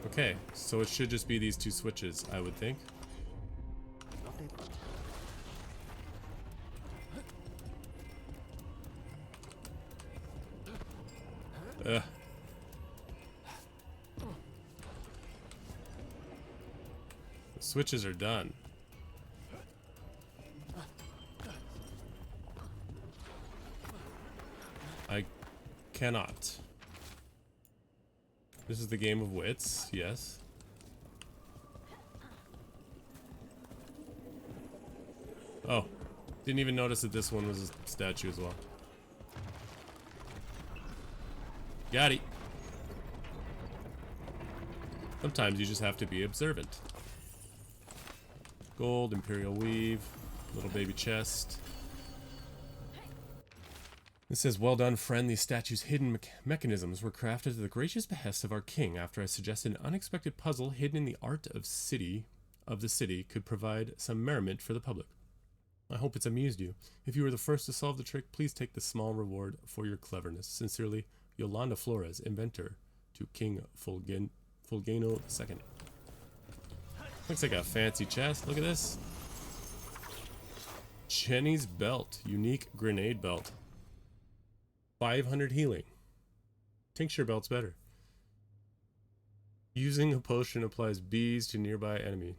Okay, so it should just be these two switches, I would think. Ugh. The switches are done. I cannot. This is the game of wits, yes. Oh, didn't even notice that this one was a statue as well. Got it. Sometimes you just have to be observant. Gold, Imperial Weave, little baby chest. It says, well done, friend. These statues' hidden mechanisms were crafted at the gracious behest of our king after I suggested an unexpected puzzle hidden in the art of the city could provide some merriment for the public. I hope it's amused you. If you were the first to solve the trick, please take the small reward for your cleverness. Sincerely, Yolanda Flores, inventor to King Fulgano II. Looks like a fancy chest. Look at this. Jenny's belt. Unique grenade belt. 500 healing. Tincture belt's better. Using a potion applies bees to nearby enemy.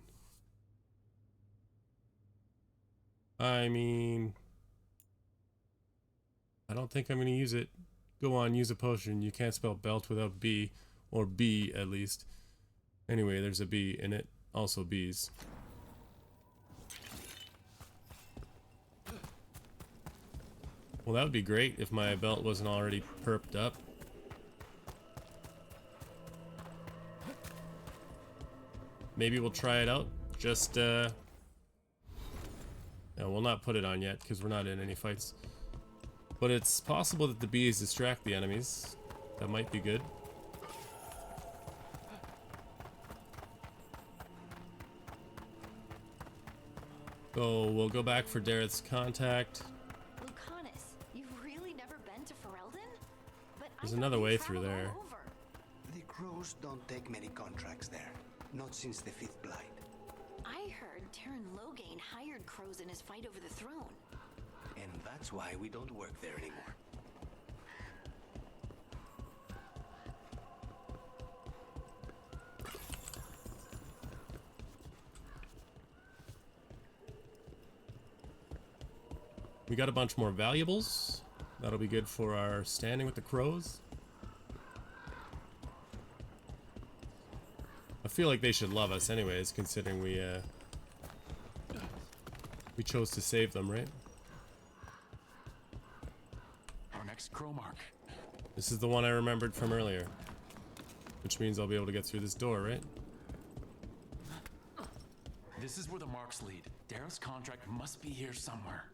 I mean, I don't think I'm going to use it. Go on, use a potion. You can't spell belt without B, or B at least. Anyway, there's a B in it. Also bees. Well, that would be great if my belt wasn't already perped up. Maybe we'll try it out. Just, no, we'll not put it on yet because we're not in any fights. But it's possible that the bees distract the enemies. That might be good. So we'll go back for Dareth's contact. There's another way through there. The crows don't take many contracts there. Not since the Fifth Blight. I heard Terran Loghain hired crows in his fight over the throne. And that's why we don't work there anymore. We got a bunch more valuables. That'll be good for our standing with the crows. I feel like they should love us anyways, considering we chose to save them, right? Our next crow mark. This is the one I remembered from earlier. Which means I'll be able to get through this door, right? This is where the marks lead. Dareth's contract must be here somewhere.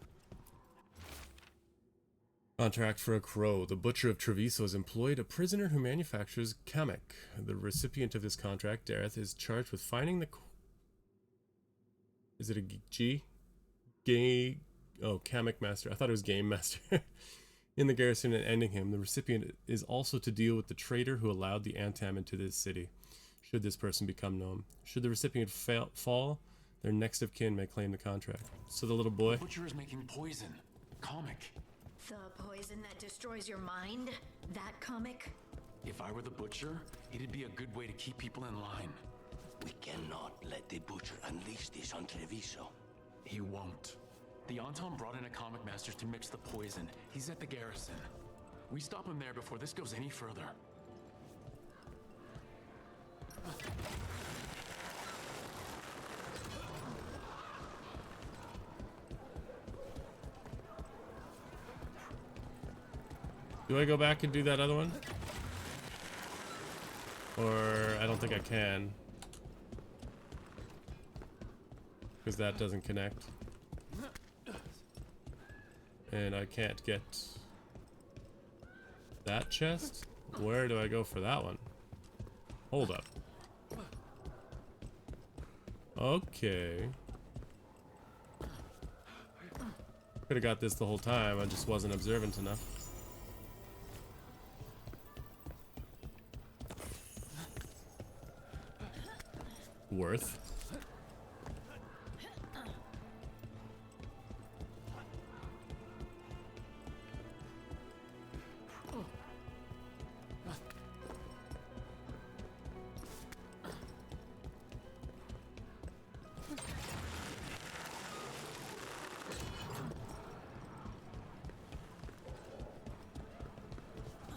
Contract for a crow. The butcher of Treviso has employed a prisoner who manufactures kamek. The recipient of this contract, Dareth, is charged with finding the Is it a G? Kamek Master. I thought it was Game Master. In the garrison and ending him. The recipient is also to deal with the traitor who allowed the Antam into this city, should this person become known. Should the recipient fall, their next of kin may claim the contract. So the little boy. The butcher is making poison. Comic. The poison that destroys your mind? That comic? If I were the butcher, it'd be a good way to keep people in line. We cannot let the butcher unleash this on Treviso. He won't. The Anton brought in a comic master to mix the poison. He's at the garrison. We stop him there before this goes any further. Do I go back and do that other one? Or I don't think I can. Because that doesn't connect. And I can't get that chest? Where do I go for that one? Hold up. Okay. Could have got this the whole time, I just wasn't observant enough. Worth.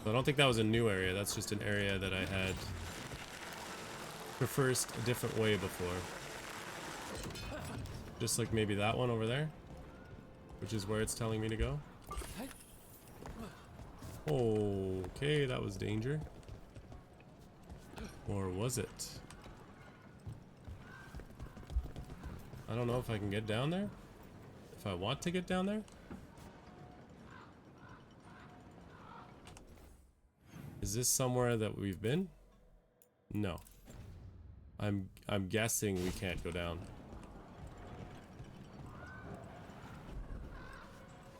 I don't think that was a new area, that's just an area that I had traversed a different way before. Just like maybe that one over there, which is where it's telling me to go. Okay, that was danger. Or was it? I don't know if I can get down there. If I want to get down there. Is this somewhere that we've been? No. I'm guessing we can't go down.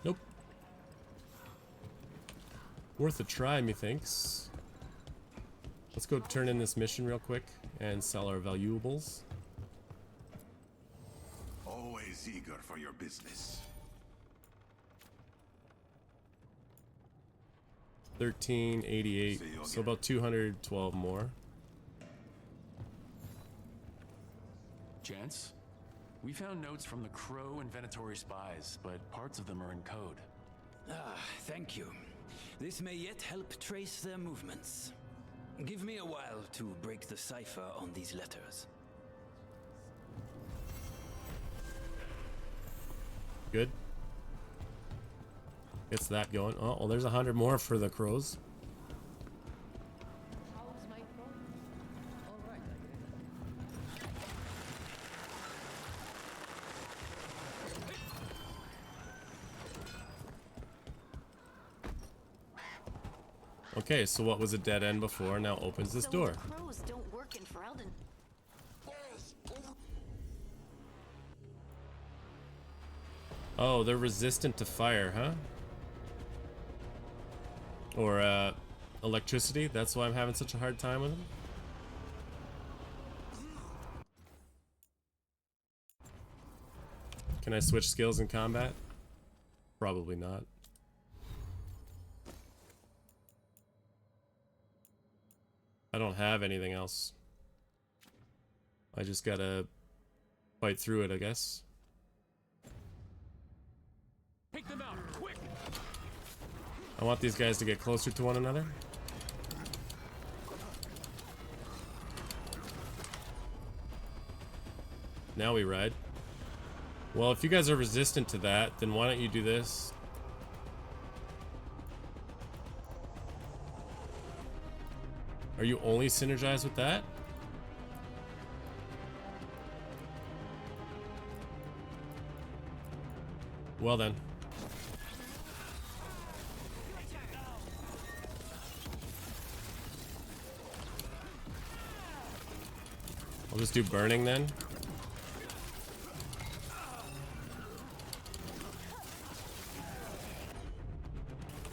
Nope. Worth a try, methinks. Let's go turn in this mission real quick and sell our valuables. Always eager for your business. 1388, so about 212 more. Gents, we found notes from the Crow and Venatori spies, but parts of them are in code. Ah, thank you. This may yet help trace their movements. Give me a while to break the cipher on these letters. Good. Gets that going. Oh, well, there's 100 more for the crows. Okay, so what was a dead end before now opens this door. Crows don't work in Ferelden. Oh, they're resistant to fire, huh? Or electricity. That's why I'm having such a hard time with them. Can I switch skills in combat? Probably not. I don't have anything else. I just gotta fight through it, I guess. Take them out, quick! I want these guys to get closer to one another. Now we ride. Well, if you guys are resistant to that, then why don't you do this? Are you only synergized with that? Well then. I'll just do burning then.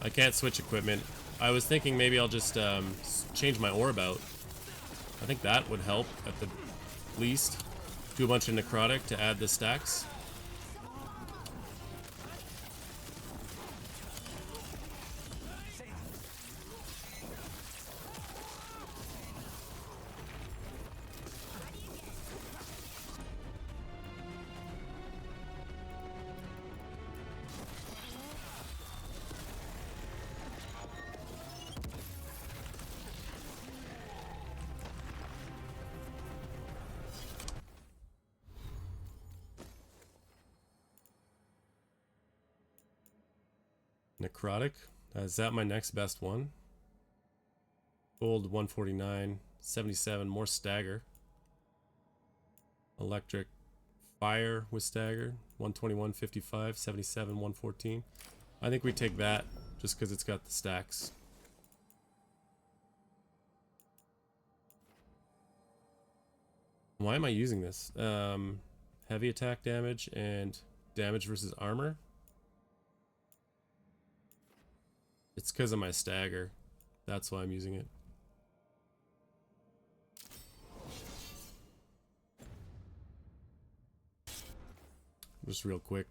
I can't switch equipment. I was thinking maybe I'll just change my orb out. I think that would help at the least. Do a bunch of necrotic to add the stacks. Necrotic. Is that my next best one? Gold 149, 77, more stagger. Electric. Fire with stagger, 121, 55, 77, 114. I think we take that just because it's got the stacks. Why am I using this? Heavy attack damage and damage versus armor. It's because of my stagger. That's why I'm using it. Just real quick.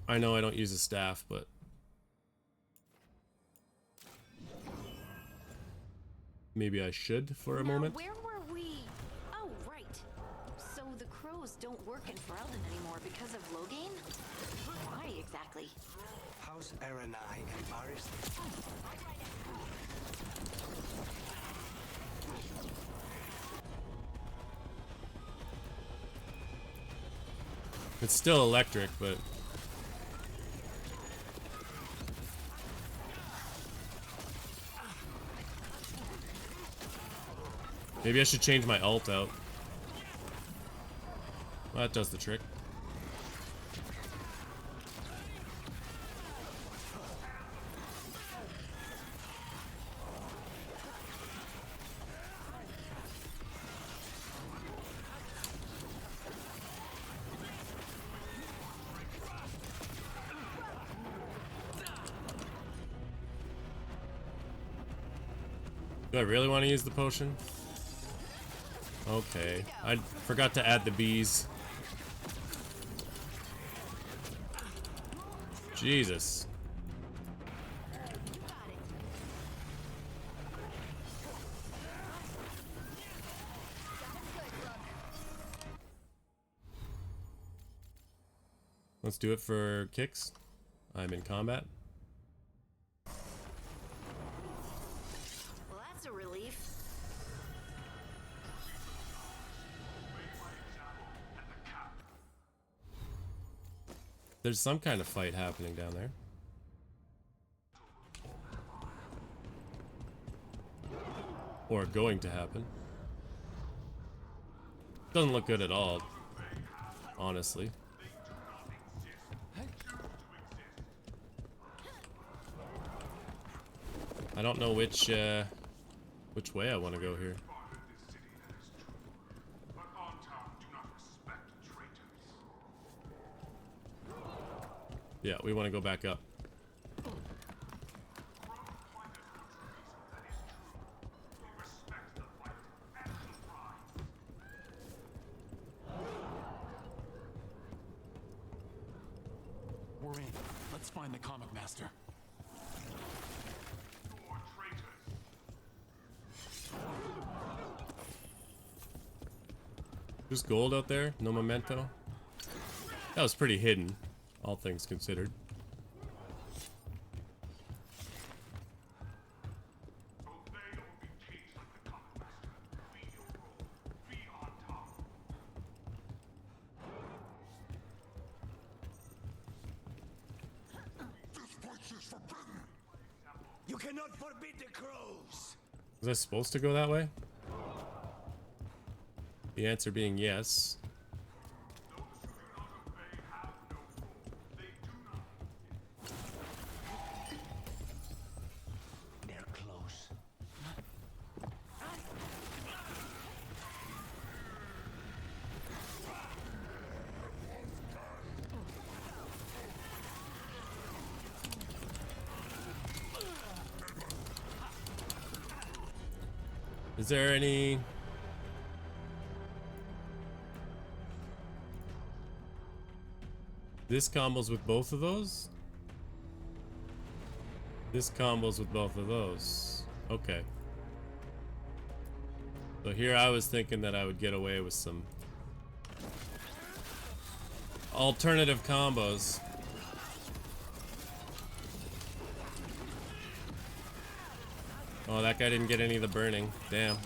I know I don't use a staff, but maybe I should for a moment. Where were we? Oh, right. So the crows don't work in Ferelden anymore because of Loghain? Why exactly? How's Aranai and Paris? It's still electric, but maybe I should change my ult out. Well, that does the trick. Do I really want to use the potion? Okay. I forgot to add the bees. Jesus. Let's do it for kicks. I'm in combat. Well, that's a relief. There's some kind of fight happening down there. Or going to happen. Doesn't look good at all, honestly. I don't know which way I want to go here. Yeah, we want to go back up. We're in. Let's find the comic master. Just gold out there, no memento. That was pretty hidden, all things considered. You cannot forbid the crows. Was I supposed to go that way? The answer being yes. They're close. Is there any... This combos with both of those? This combos with both of those. Okay. So here I was thinking that I would get away with some alternative combos. Oh, that guy didn't get any of the burning. Damn.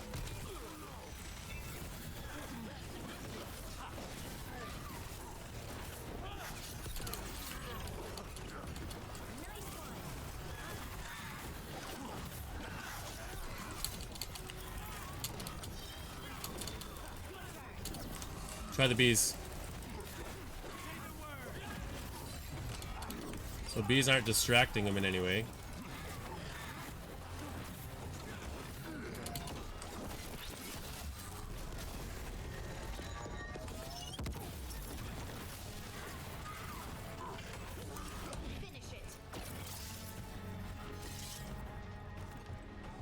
Try the bees. So bees aren't distracting him in any way.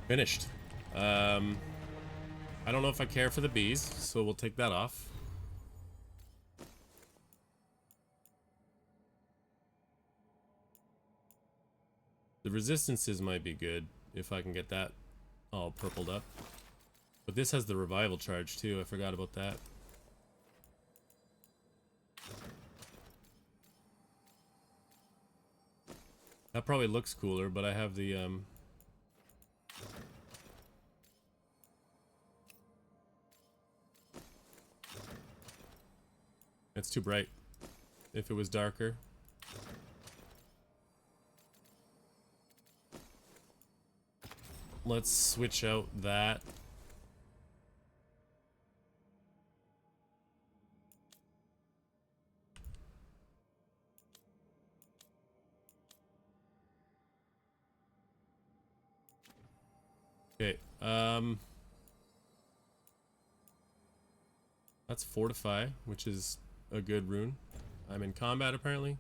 Finished. I don't know if I care for the bees, so we'll take that off. The resistances might be good if I can get that all purpled up. But this has the revival charge too, I forgot about that. That probably looks cooler, but I have the it's too bright. If it was darker. Let's switch out that. Okay, that's Fortify, which is a good rune. I'm in combat apparently.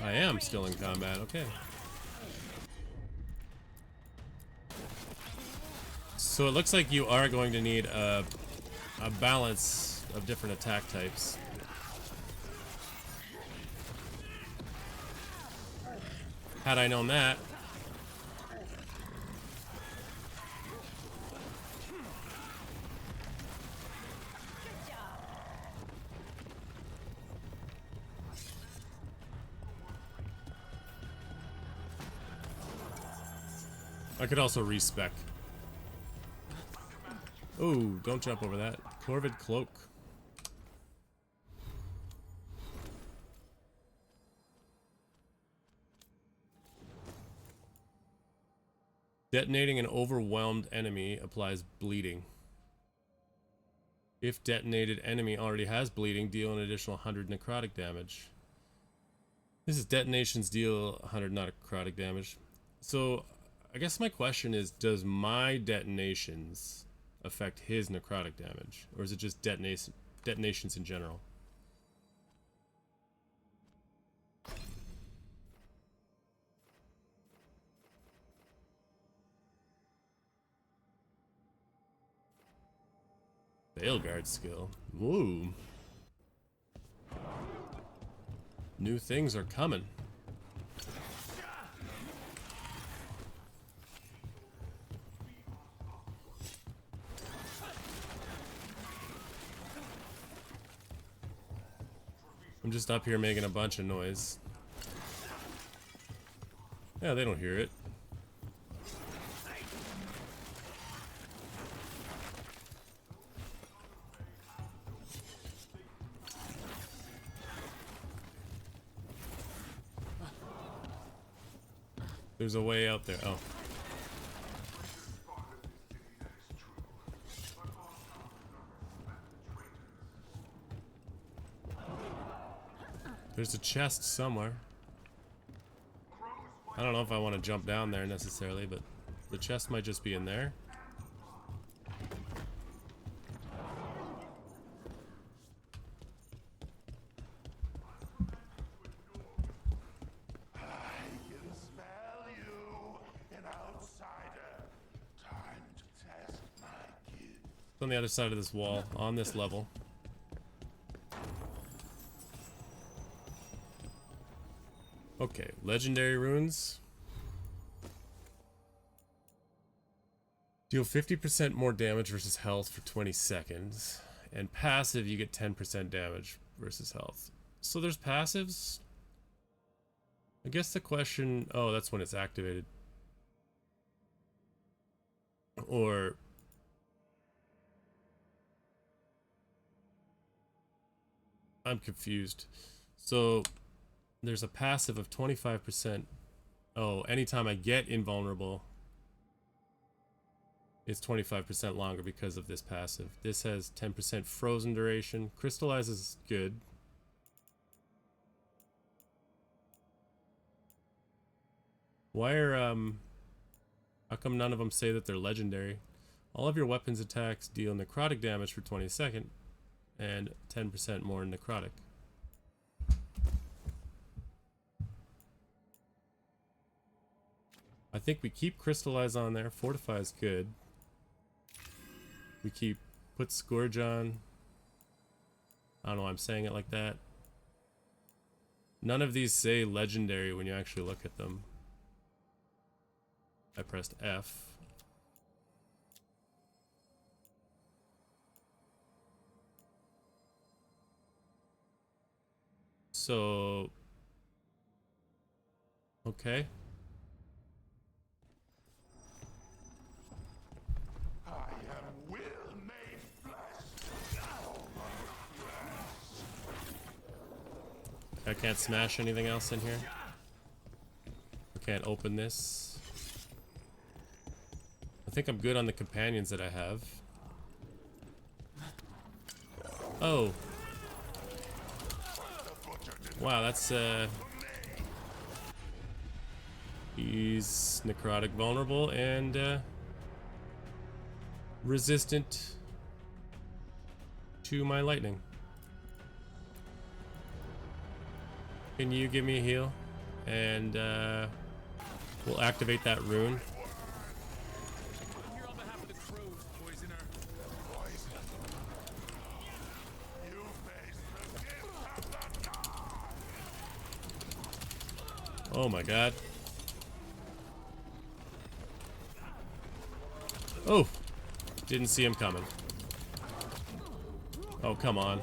I am still in combat, okay. So it looks like you are going to need a balance of different attack types. Had I known that. I could also respec. Oh, don't jump over that. Corvid Cloak. Detonating an overwhelmed enemy applies bleeding. If detonated enemy already has bleeding, deal an additional 100 necrotic damage. This is detonations deal 100 necrotic damage. So I guess my question is, does my detonations affect his necrotic damage? Or is it just detonations in general? Veilguard skill. Woo. New things are coming. I'm just up here making a bunch of noise. Yeah, they don't hear it. There's a way out there. Oh. There's a chest somewhere. I don't know if I want to jump down there necessarily, but the chest might just be in there. It's on the other side of this wall, on this level. Okay, legendary runes. Deal 50% more damage versus health for 20 seconds. And passive, you get 10% damage versus health. So there's passives. I guess the question... Oh, that's when it's activated. Or... I'm confused. So there's a passive of 25%. Oh, anytime I get invulnerable, it's 25% longer because of this passive. This has 10% frozen duration. Crystallize is good. Why are, how come none of them say that they're legendary? All of your weapons attacks deal necrotic damage for 20 seconds and 10% more necrotic. I think we keep Crystallize on there. Fortify is good. We keep put Scourge on. I don't know why I'm saying it like that. None of these say legendary when you actually look at them. I pressed F. So... Okay. I can't smash anything else in here. I can't open this. I think I'm good on the companions that I have. Oh. Wow, that's he's necrotic vulnerable and resistant to my lightning. Can you give me a heal? And we'll activate that rune. Oh my god. Oh! Didn't see him coming. Oh, come on.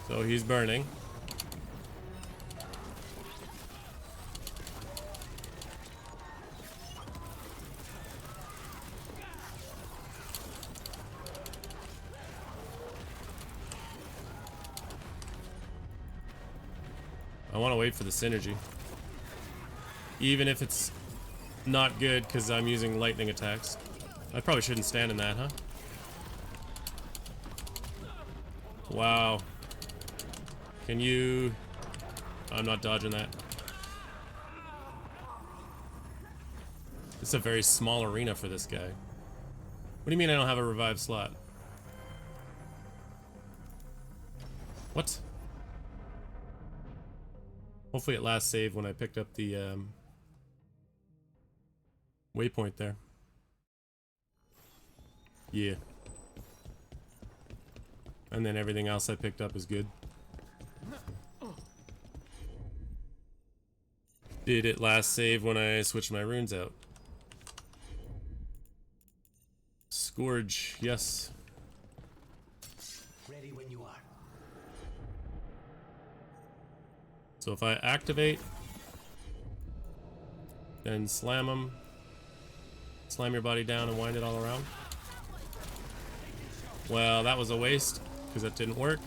So he's burning. I want to wait for the synergy. Even if it's not good because I'm using lightning attacks. I probably shouldn't stand in that, huh? Wow. Can you... I'm not dodging that. It's a very small arena for this guy. What do you mean I don't have a revive slot? What? Hopefully it last saved when I picked up the waypoint there. Yeah. And then everything else I picked up is good. Did it last save when I switched my runes out? Scourge, yes. Ready when you are. So if I activate, then slam them, slam your body down and wind it all around. Well, that was a waste because that didn't work.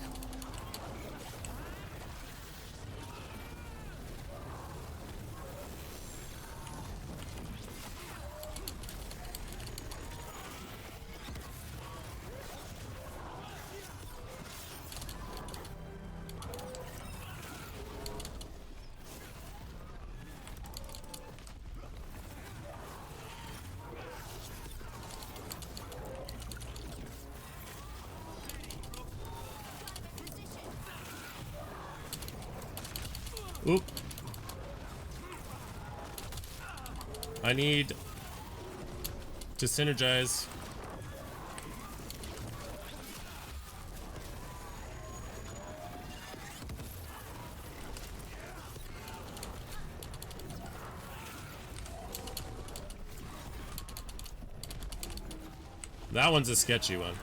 Oop. I need to synergize. That one's a sketchy one.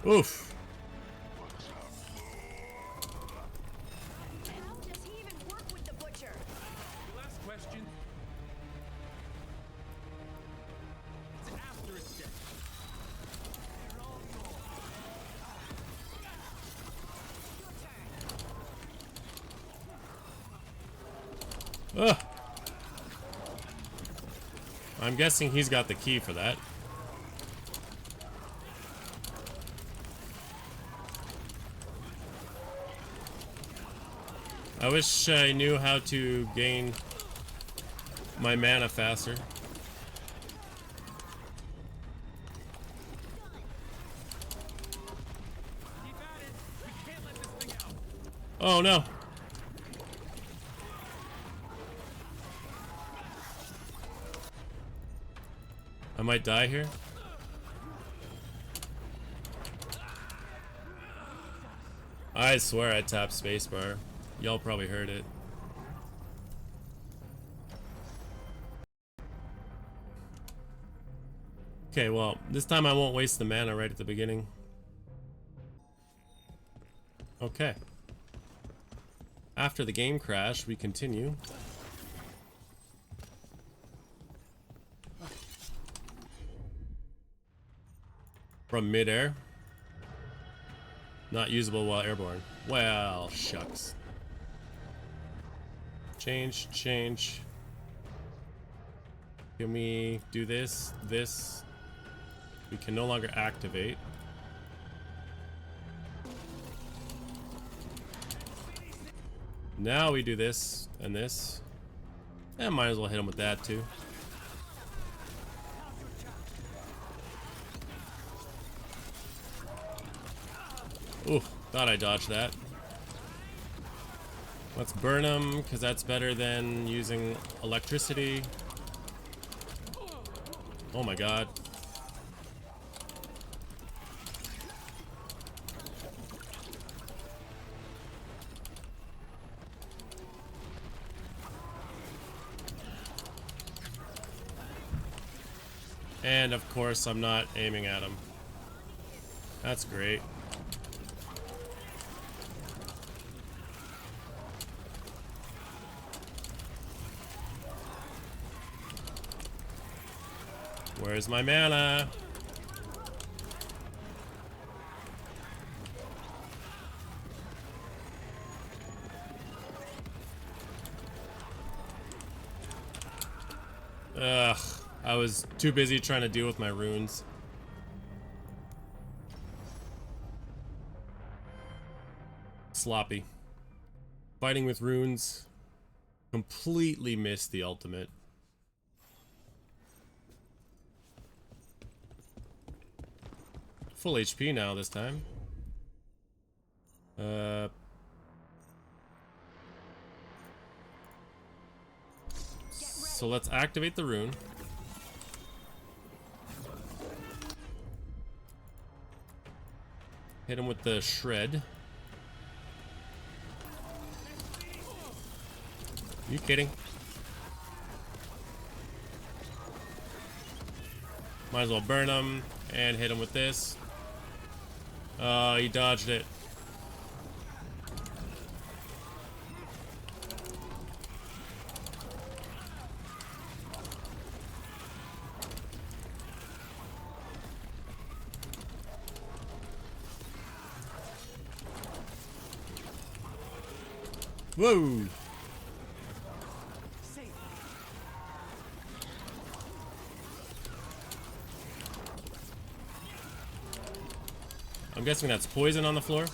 Oof. Last question. It's after it's dead. Ugh. I'm guessing he's got the key for that. I wish I knew how to gain my mana faster. Oh no. I might die here. I swear I tapped spacebar. Y'all probably heard it. Okay, well, this time I won't waste the mana right at the beginning. Okay. After the game crash, we continue. From midair. Not usable while airborne. Well, shucks. Change, change. Can we do this? This. We can no longer activate. Now we do this and this. And might as well hit him with that too. Ooh, thought I dodged that. Let's burn them, because that's better than using electricity. Oh my god. And of course, I'm not aiming at him. That's great. Where's my mana? Ugh, I was too busy trying to deal with my runes. Sloppy. Fighting with runes. Completely missed the ultimate. Full HP now this time. So let's activate the rune. Hit him with the shred. You kidding? Might as well burn him and hit him with this. Oh, he dodged it. Whoa! I'm guessing that's poison on the floor.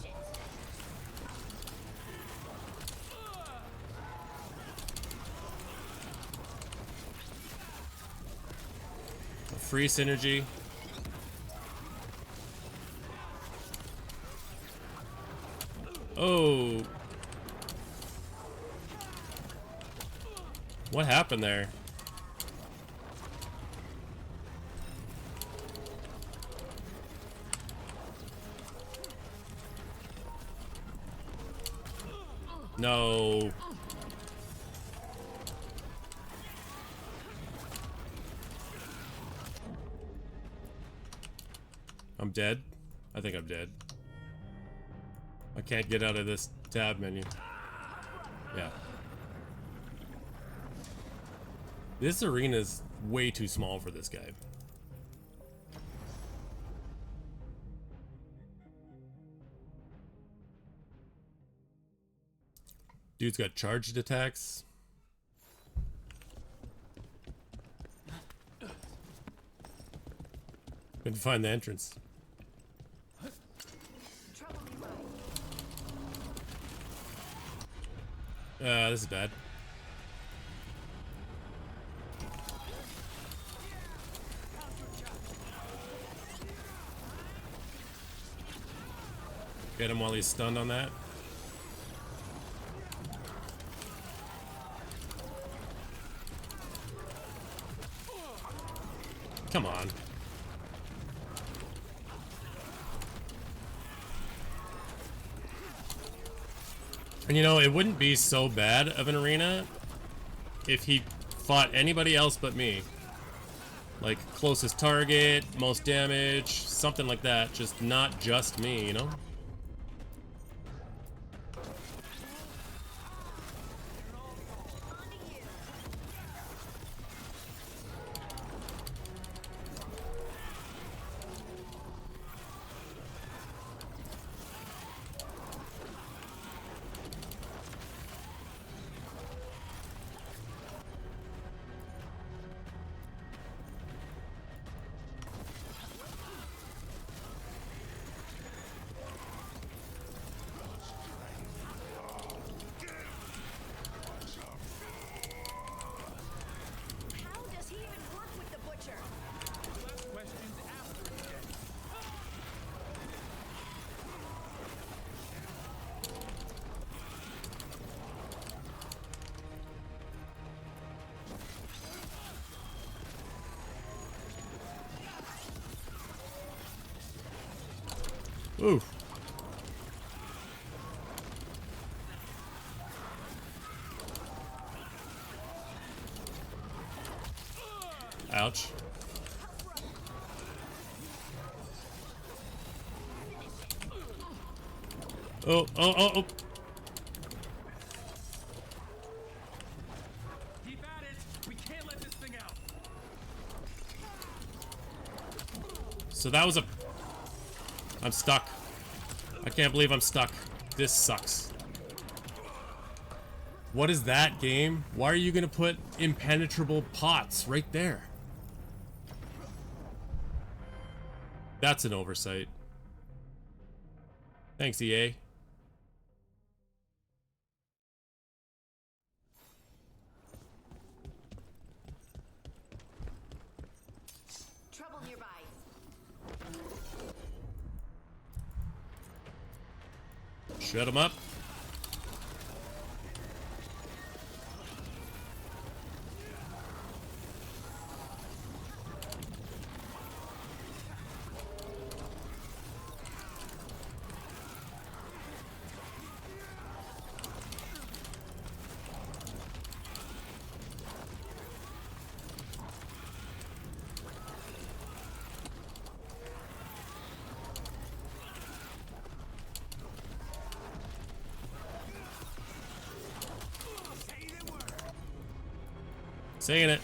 free synergy. Oh. What happened there? No. I'm dead. I think I'm dead. I can't get out of this tab menu. Yeah. This arena is way too small for this guy. Dude's got charged attacks. Couldn't find the entrance. This is bad. Get him while he's stunned on that. Come on. And you know, it wouldn't be so bad of an arena if he fought anybody else but me. Like, closest target, most damage, something like that. Just not just me, you know? Ooh. Ouch. Oh, oh, oh, oh. Keep at it. We can't let this thing out. So that was a... I'm stuck. I can't believe I'm stuck. This sucks. What is that, game? Why are you gonna put impenetrable pots right there? That's an oversight. Thanks, EA. Trouble nearby. Shut him up. Saying it.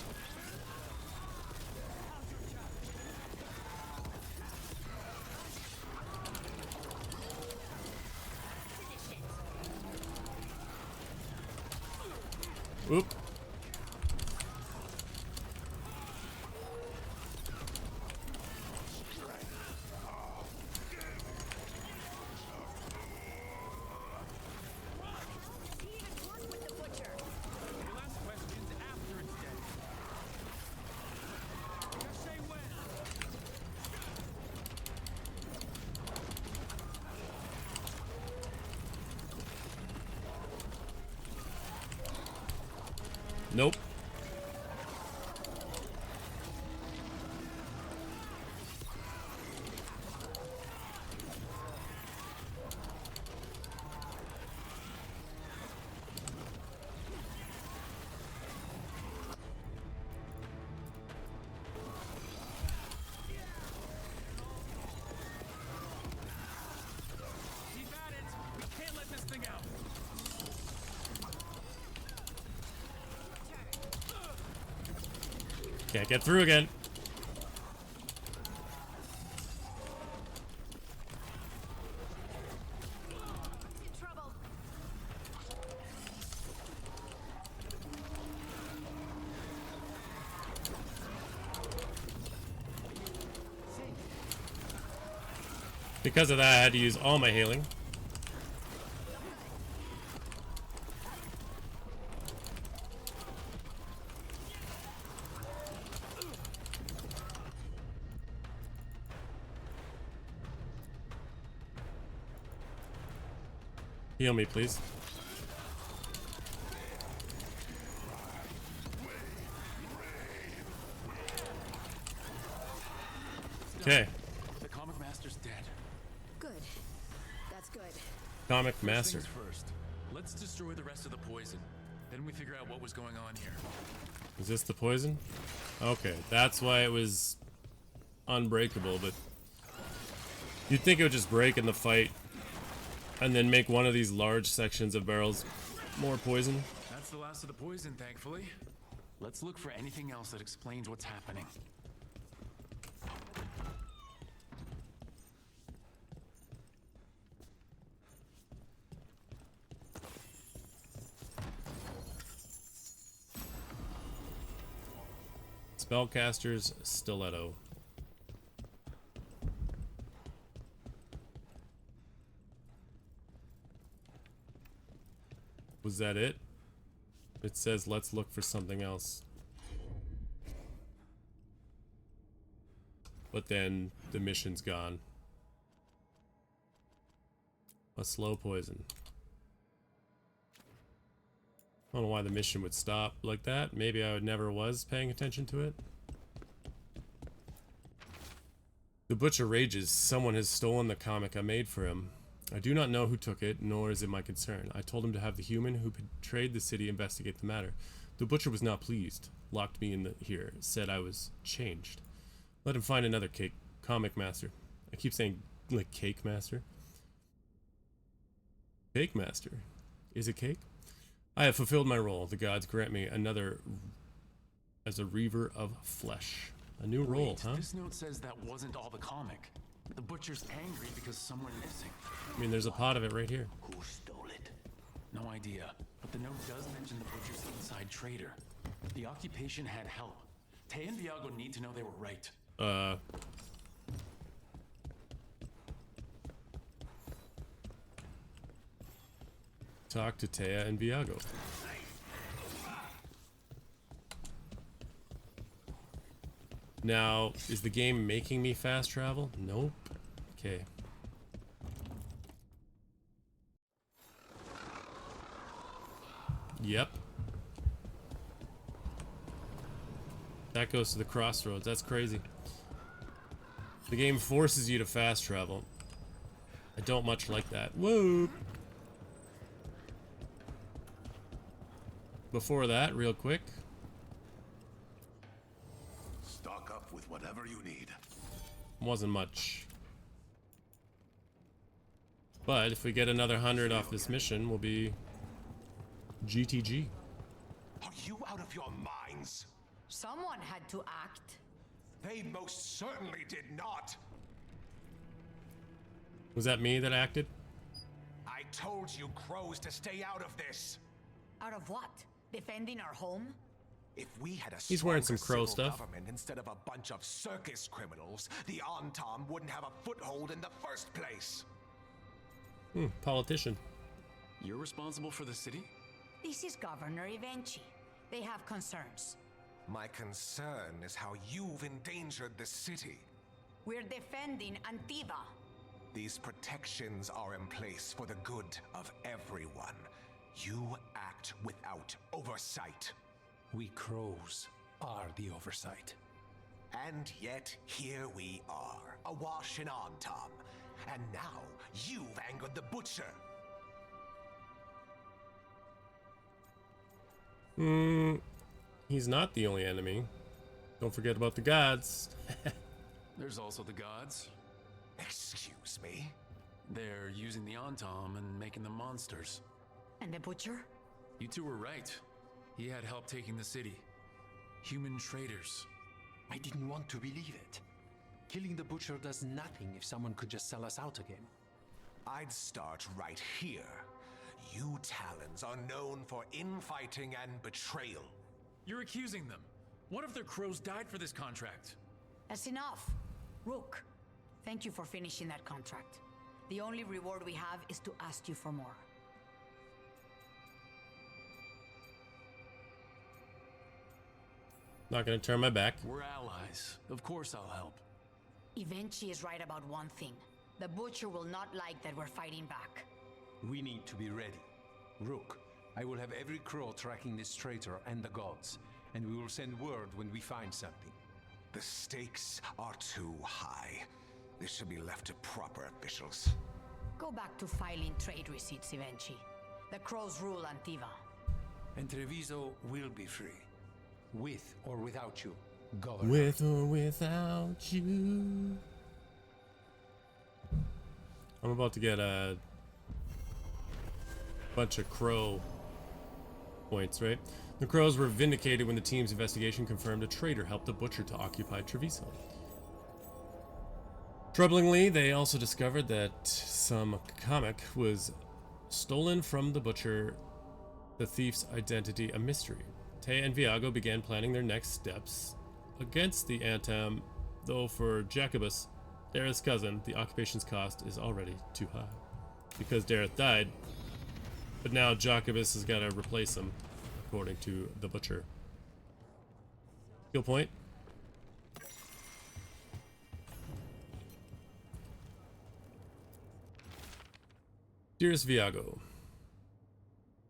Oop. Nope. Keep at it! We can't let this thing out! Can't get through again. Because of that, I had to use all my healing. Heal me, please. Okay. The comic master's dead. Good. That's good. Comic master. First things first. Let's destroy the rest of the poison. Then we figure out what was going on here. Is this the poison? Okay, that's why it was unbreakable, but you'd think it would just break in the fight and then make one of these large sections of barrels more poison. That's the last of the poison, thankfully. Let's look for anything else that explains what's happening. Spellcaster's Stiletto. Was that it? It says let's look for something else. But then the mission's gone. A slow poison. I don't know why the mission would stop like that. Maybe I never was paying attention to it. The Butcher rages. Someone has stolen the comic I made for him. I do not know who took it, nor is it my concern. I told him to have the human who betrayed the city investigate the matter. The Butcher was not pleased. Locked me in here. Said I was changed. Let him find another comic master. I keep saying, like, cake master. Cake master. Is it cake? I have fulfilled my role. The gods grant me another as a reaver of flesh. A new role, Wait, huh? This note says that wasn't all the comic. The Butcher's angry because someone missing. I mean, there's a pot of it right here. Who stole it? No idea. But the note does mention the Butcher's inside trader. The occupation had help. Tay and Viago need to know they were right. Talk to Taya and Viago. Now, is the game making me fast travel? Nope. Okay. Yep. That goes to the crossroads. That's crazy. The game forces you to fast travel. I don't much like that. Whoa! Before that, real quick. Stock up with whatever you need. Wasn't much. But if we get another 100 off this mission, we'll be GTG. Are you out of your minds? Someone had to act. They most certainly did not. Was that me that acted? I told you crows to stay out of this. Out of what? Defending our home? If we had a He's wearing some crow civil stuff. government instead of a bunch of circus criminals, the Antam wouldn't have a foothold in the first place. Politician. You're responsible for the city? This is Governor Evenchi. They have concerns. My concern is how you've endangered the city. We're defending Antiva. These protections are in place for the good of everyone. You act without oversight. We crows are the oversight. And yet, here we are, awash in Antom. And now, you've angered the Butcher. He's not the only enemy. Don't forget about the gods. There's also the gods. Excuse me? They're using the Antom and making them monsters. And the Butcher? You two were right. He had help taking the city. Human traitors. I didn't want to believe it. Killing the Butcher does nothing if someone could just sell us out again. I'd start right here. You Talons are known for infighting and betrayal. You're accusing them. What if their crows died for this contract? That's enough. Rook, thank you for finishing that contract. The only reward we have is to ask you for more. Not gonna turn my back. We're allies. Of course I'll help. Evenchi is right about one thing. The Butcher will not like that we're fighting back. We need to be ready. Rook, I will have every crow tracking this traitor and the gods, and we will send word when we find something. The stakes are too high. This should be left to proper officials. Go back to filing trade receipts, Evenchi. The crows rule Antiva. And Treviso will be free. With or without you, Governor. With or without you. I'm about to get a bunch of crow points, right? The crows were vindicated when the team's investigation confirmed a traitor helped the Butcher to occupy Treviso. Troublingly, they also discovered that some comic was stolen from the Butcher, the thief's identity a mystery. Taya and Viago began planning their next steps against the Antom, though for Jacobus, Dareth's cousin, the occupation's cost is already too high. Because Dareth died, but now Jacobus has got to replace him, according to the Butcher. Skill point. Dearest Viago,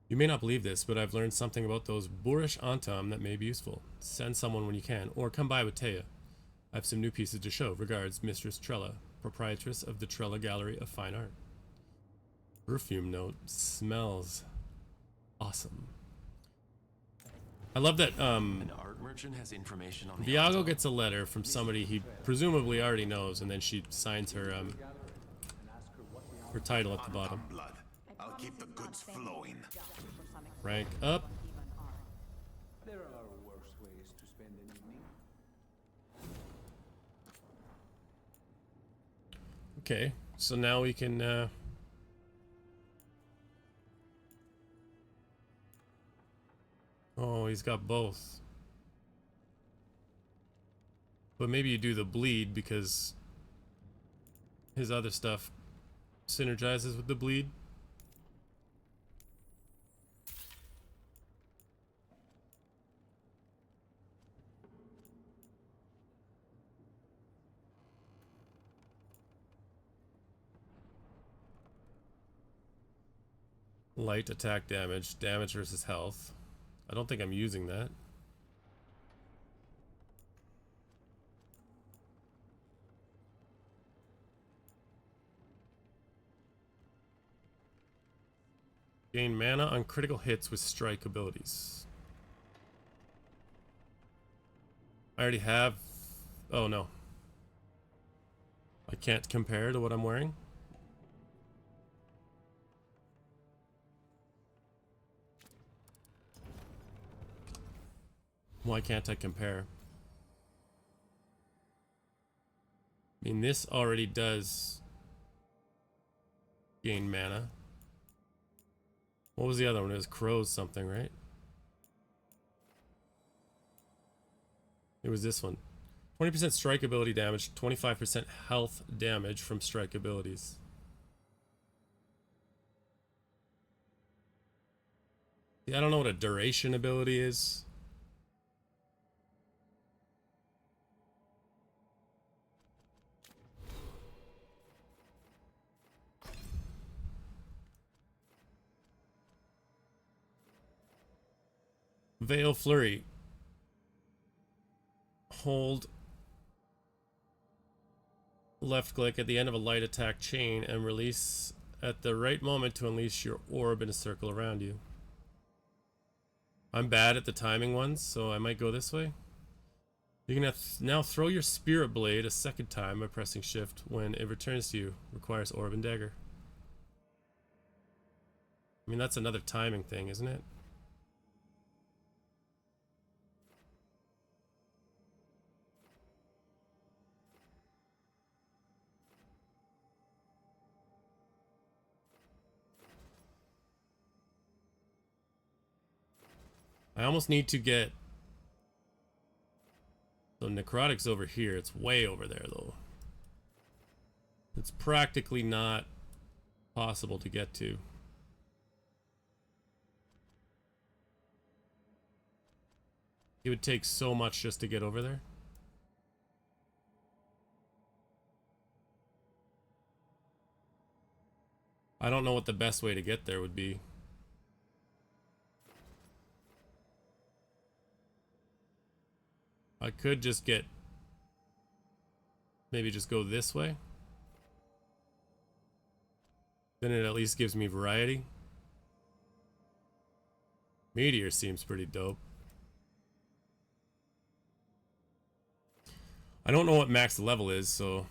you may not believe this, but I've learned something about those boorish Antom that may be useful. Send someone when you can, or come by with Taya. I have some new pieces to show. Regards, Mistress Trella, proprietress of the Trella Gallery of Fine Art. Perfume note. Smells awesome. I love that An art merchant has information on the Viago gets a letter from somebody he presumably already knows, and then she signs her title at the bottom. Blood. I'll keep the goods flowing. Rank up. There are worse ways to spend an evening. Okay, so now we can oh, he's got both. But maybe you do the bleed because his other stuff synergizes with the bleed. Light attack damage, damage versus health. I don't think I'm using that. Gain mana on critical hits with strike abilities. I already have... Oh no. I can't compare to what I'm wearing. Why can't I compare? I mean, this already does gain mana. What was the other one? It was crows something, right? It was this one. 20% strike ability damage, 25% health damage from strike abilities. Yeah, I don't know what a duration ability is. Veil Flurry. hold left click at the end of a light attack chain and release at the right moment to unleash your orb in a circle around you. I'm bad at the timing ones, so I might go this way. You can now throw your spirit blade a second time by pressing shift when it returns to you. Requires orb and dagger. I mean, that's another timing thing, isn't it? I almost need to get... So necrotic's over here. It's way over there, though. It's practically not possible to get to. It would take so much just to get over there. I don't know what the best way to get there would be. I could just get... Maybe just go this way. Then it at least gives me variety. Meteor seems pretty dope. I don't know what max level is, so...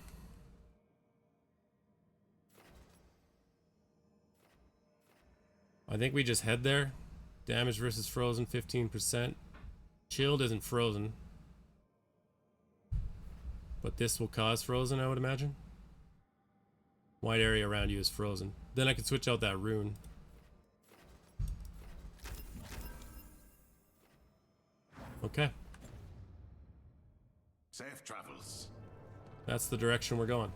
I think we just head there. Damage versus frozen, 15%. Chilled isn't frozen. But this will cause frozen, I would imagine. Wide area around you is frozen. Then I can switch out that rune. Okay. Safe travels. That's the direction we're going.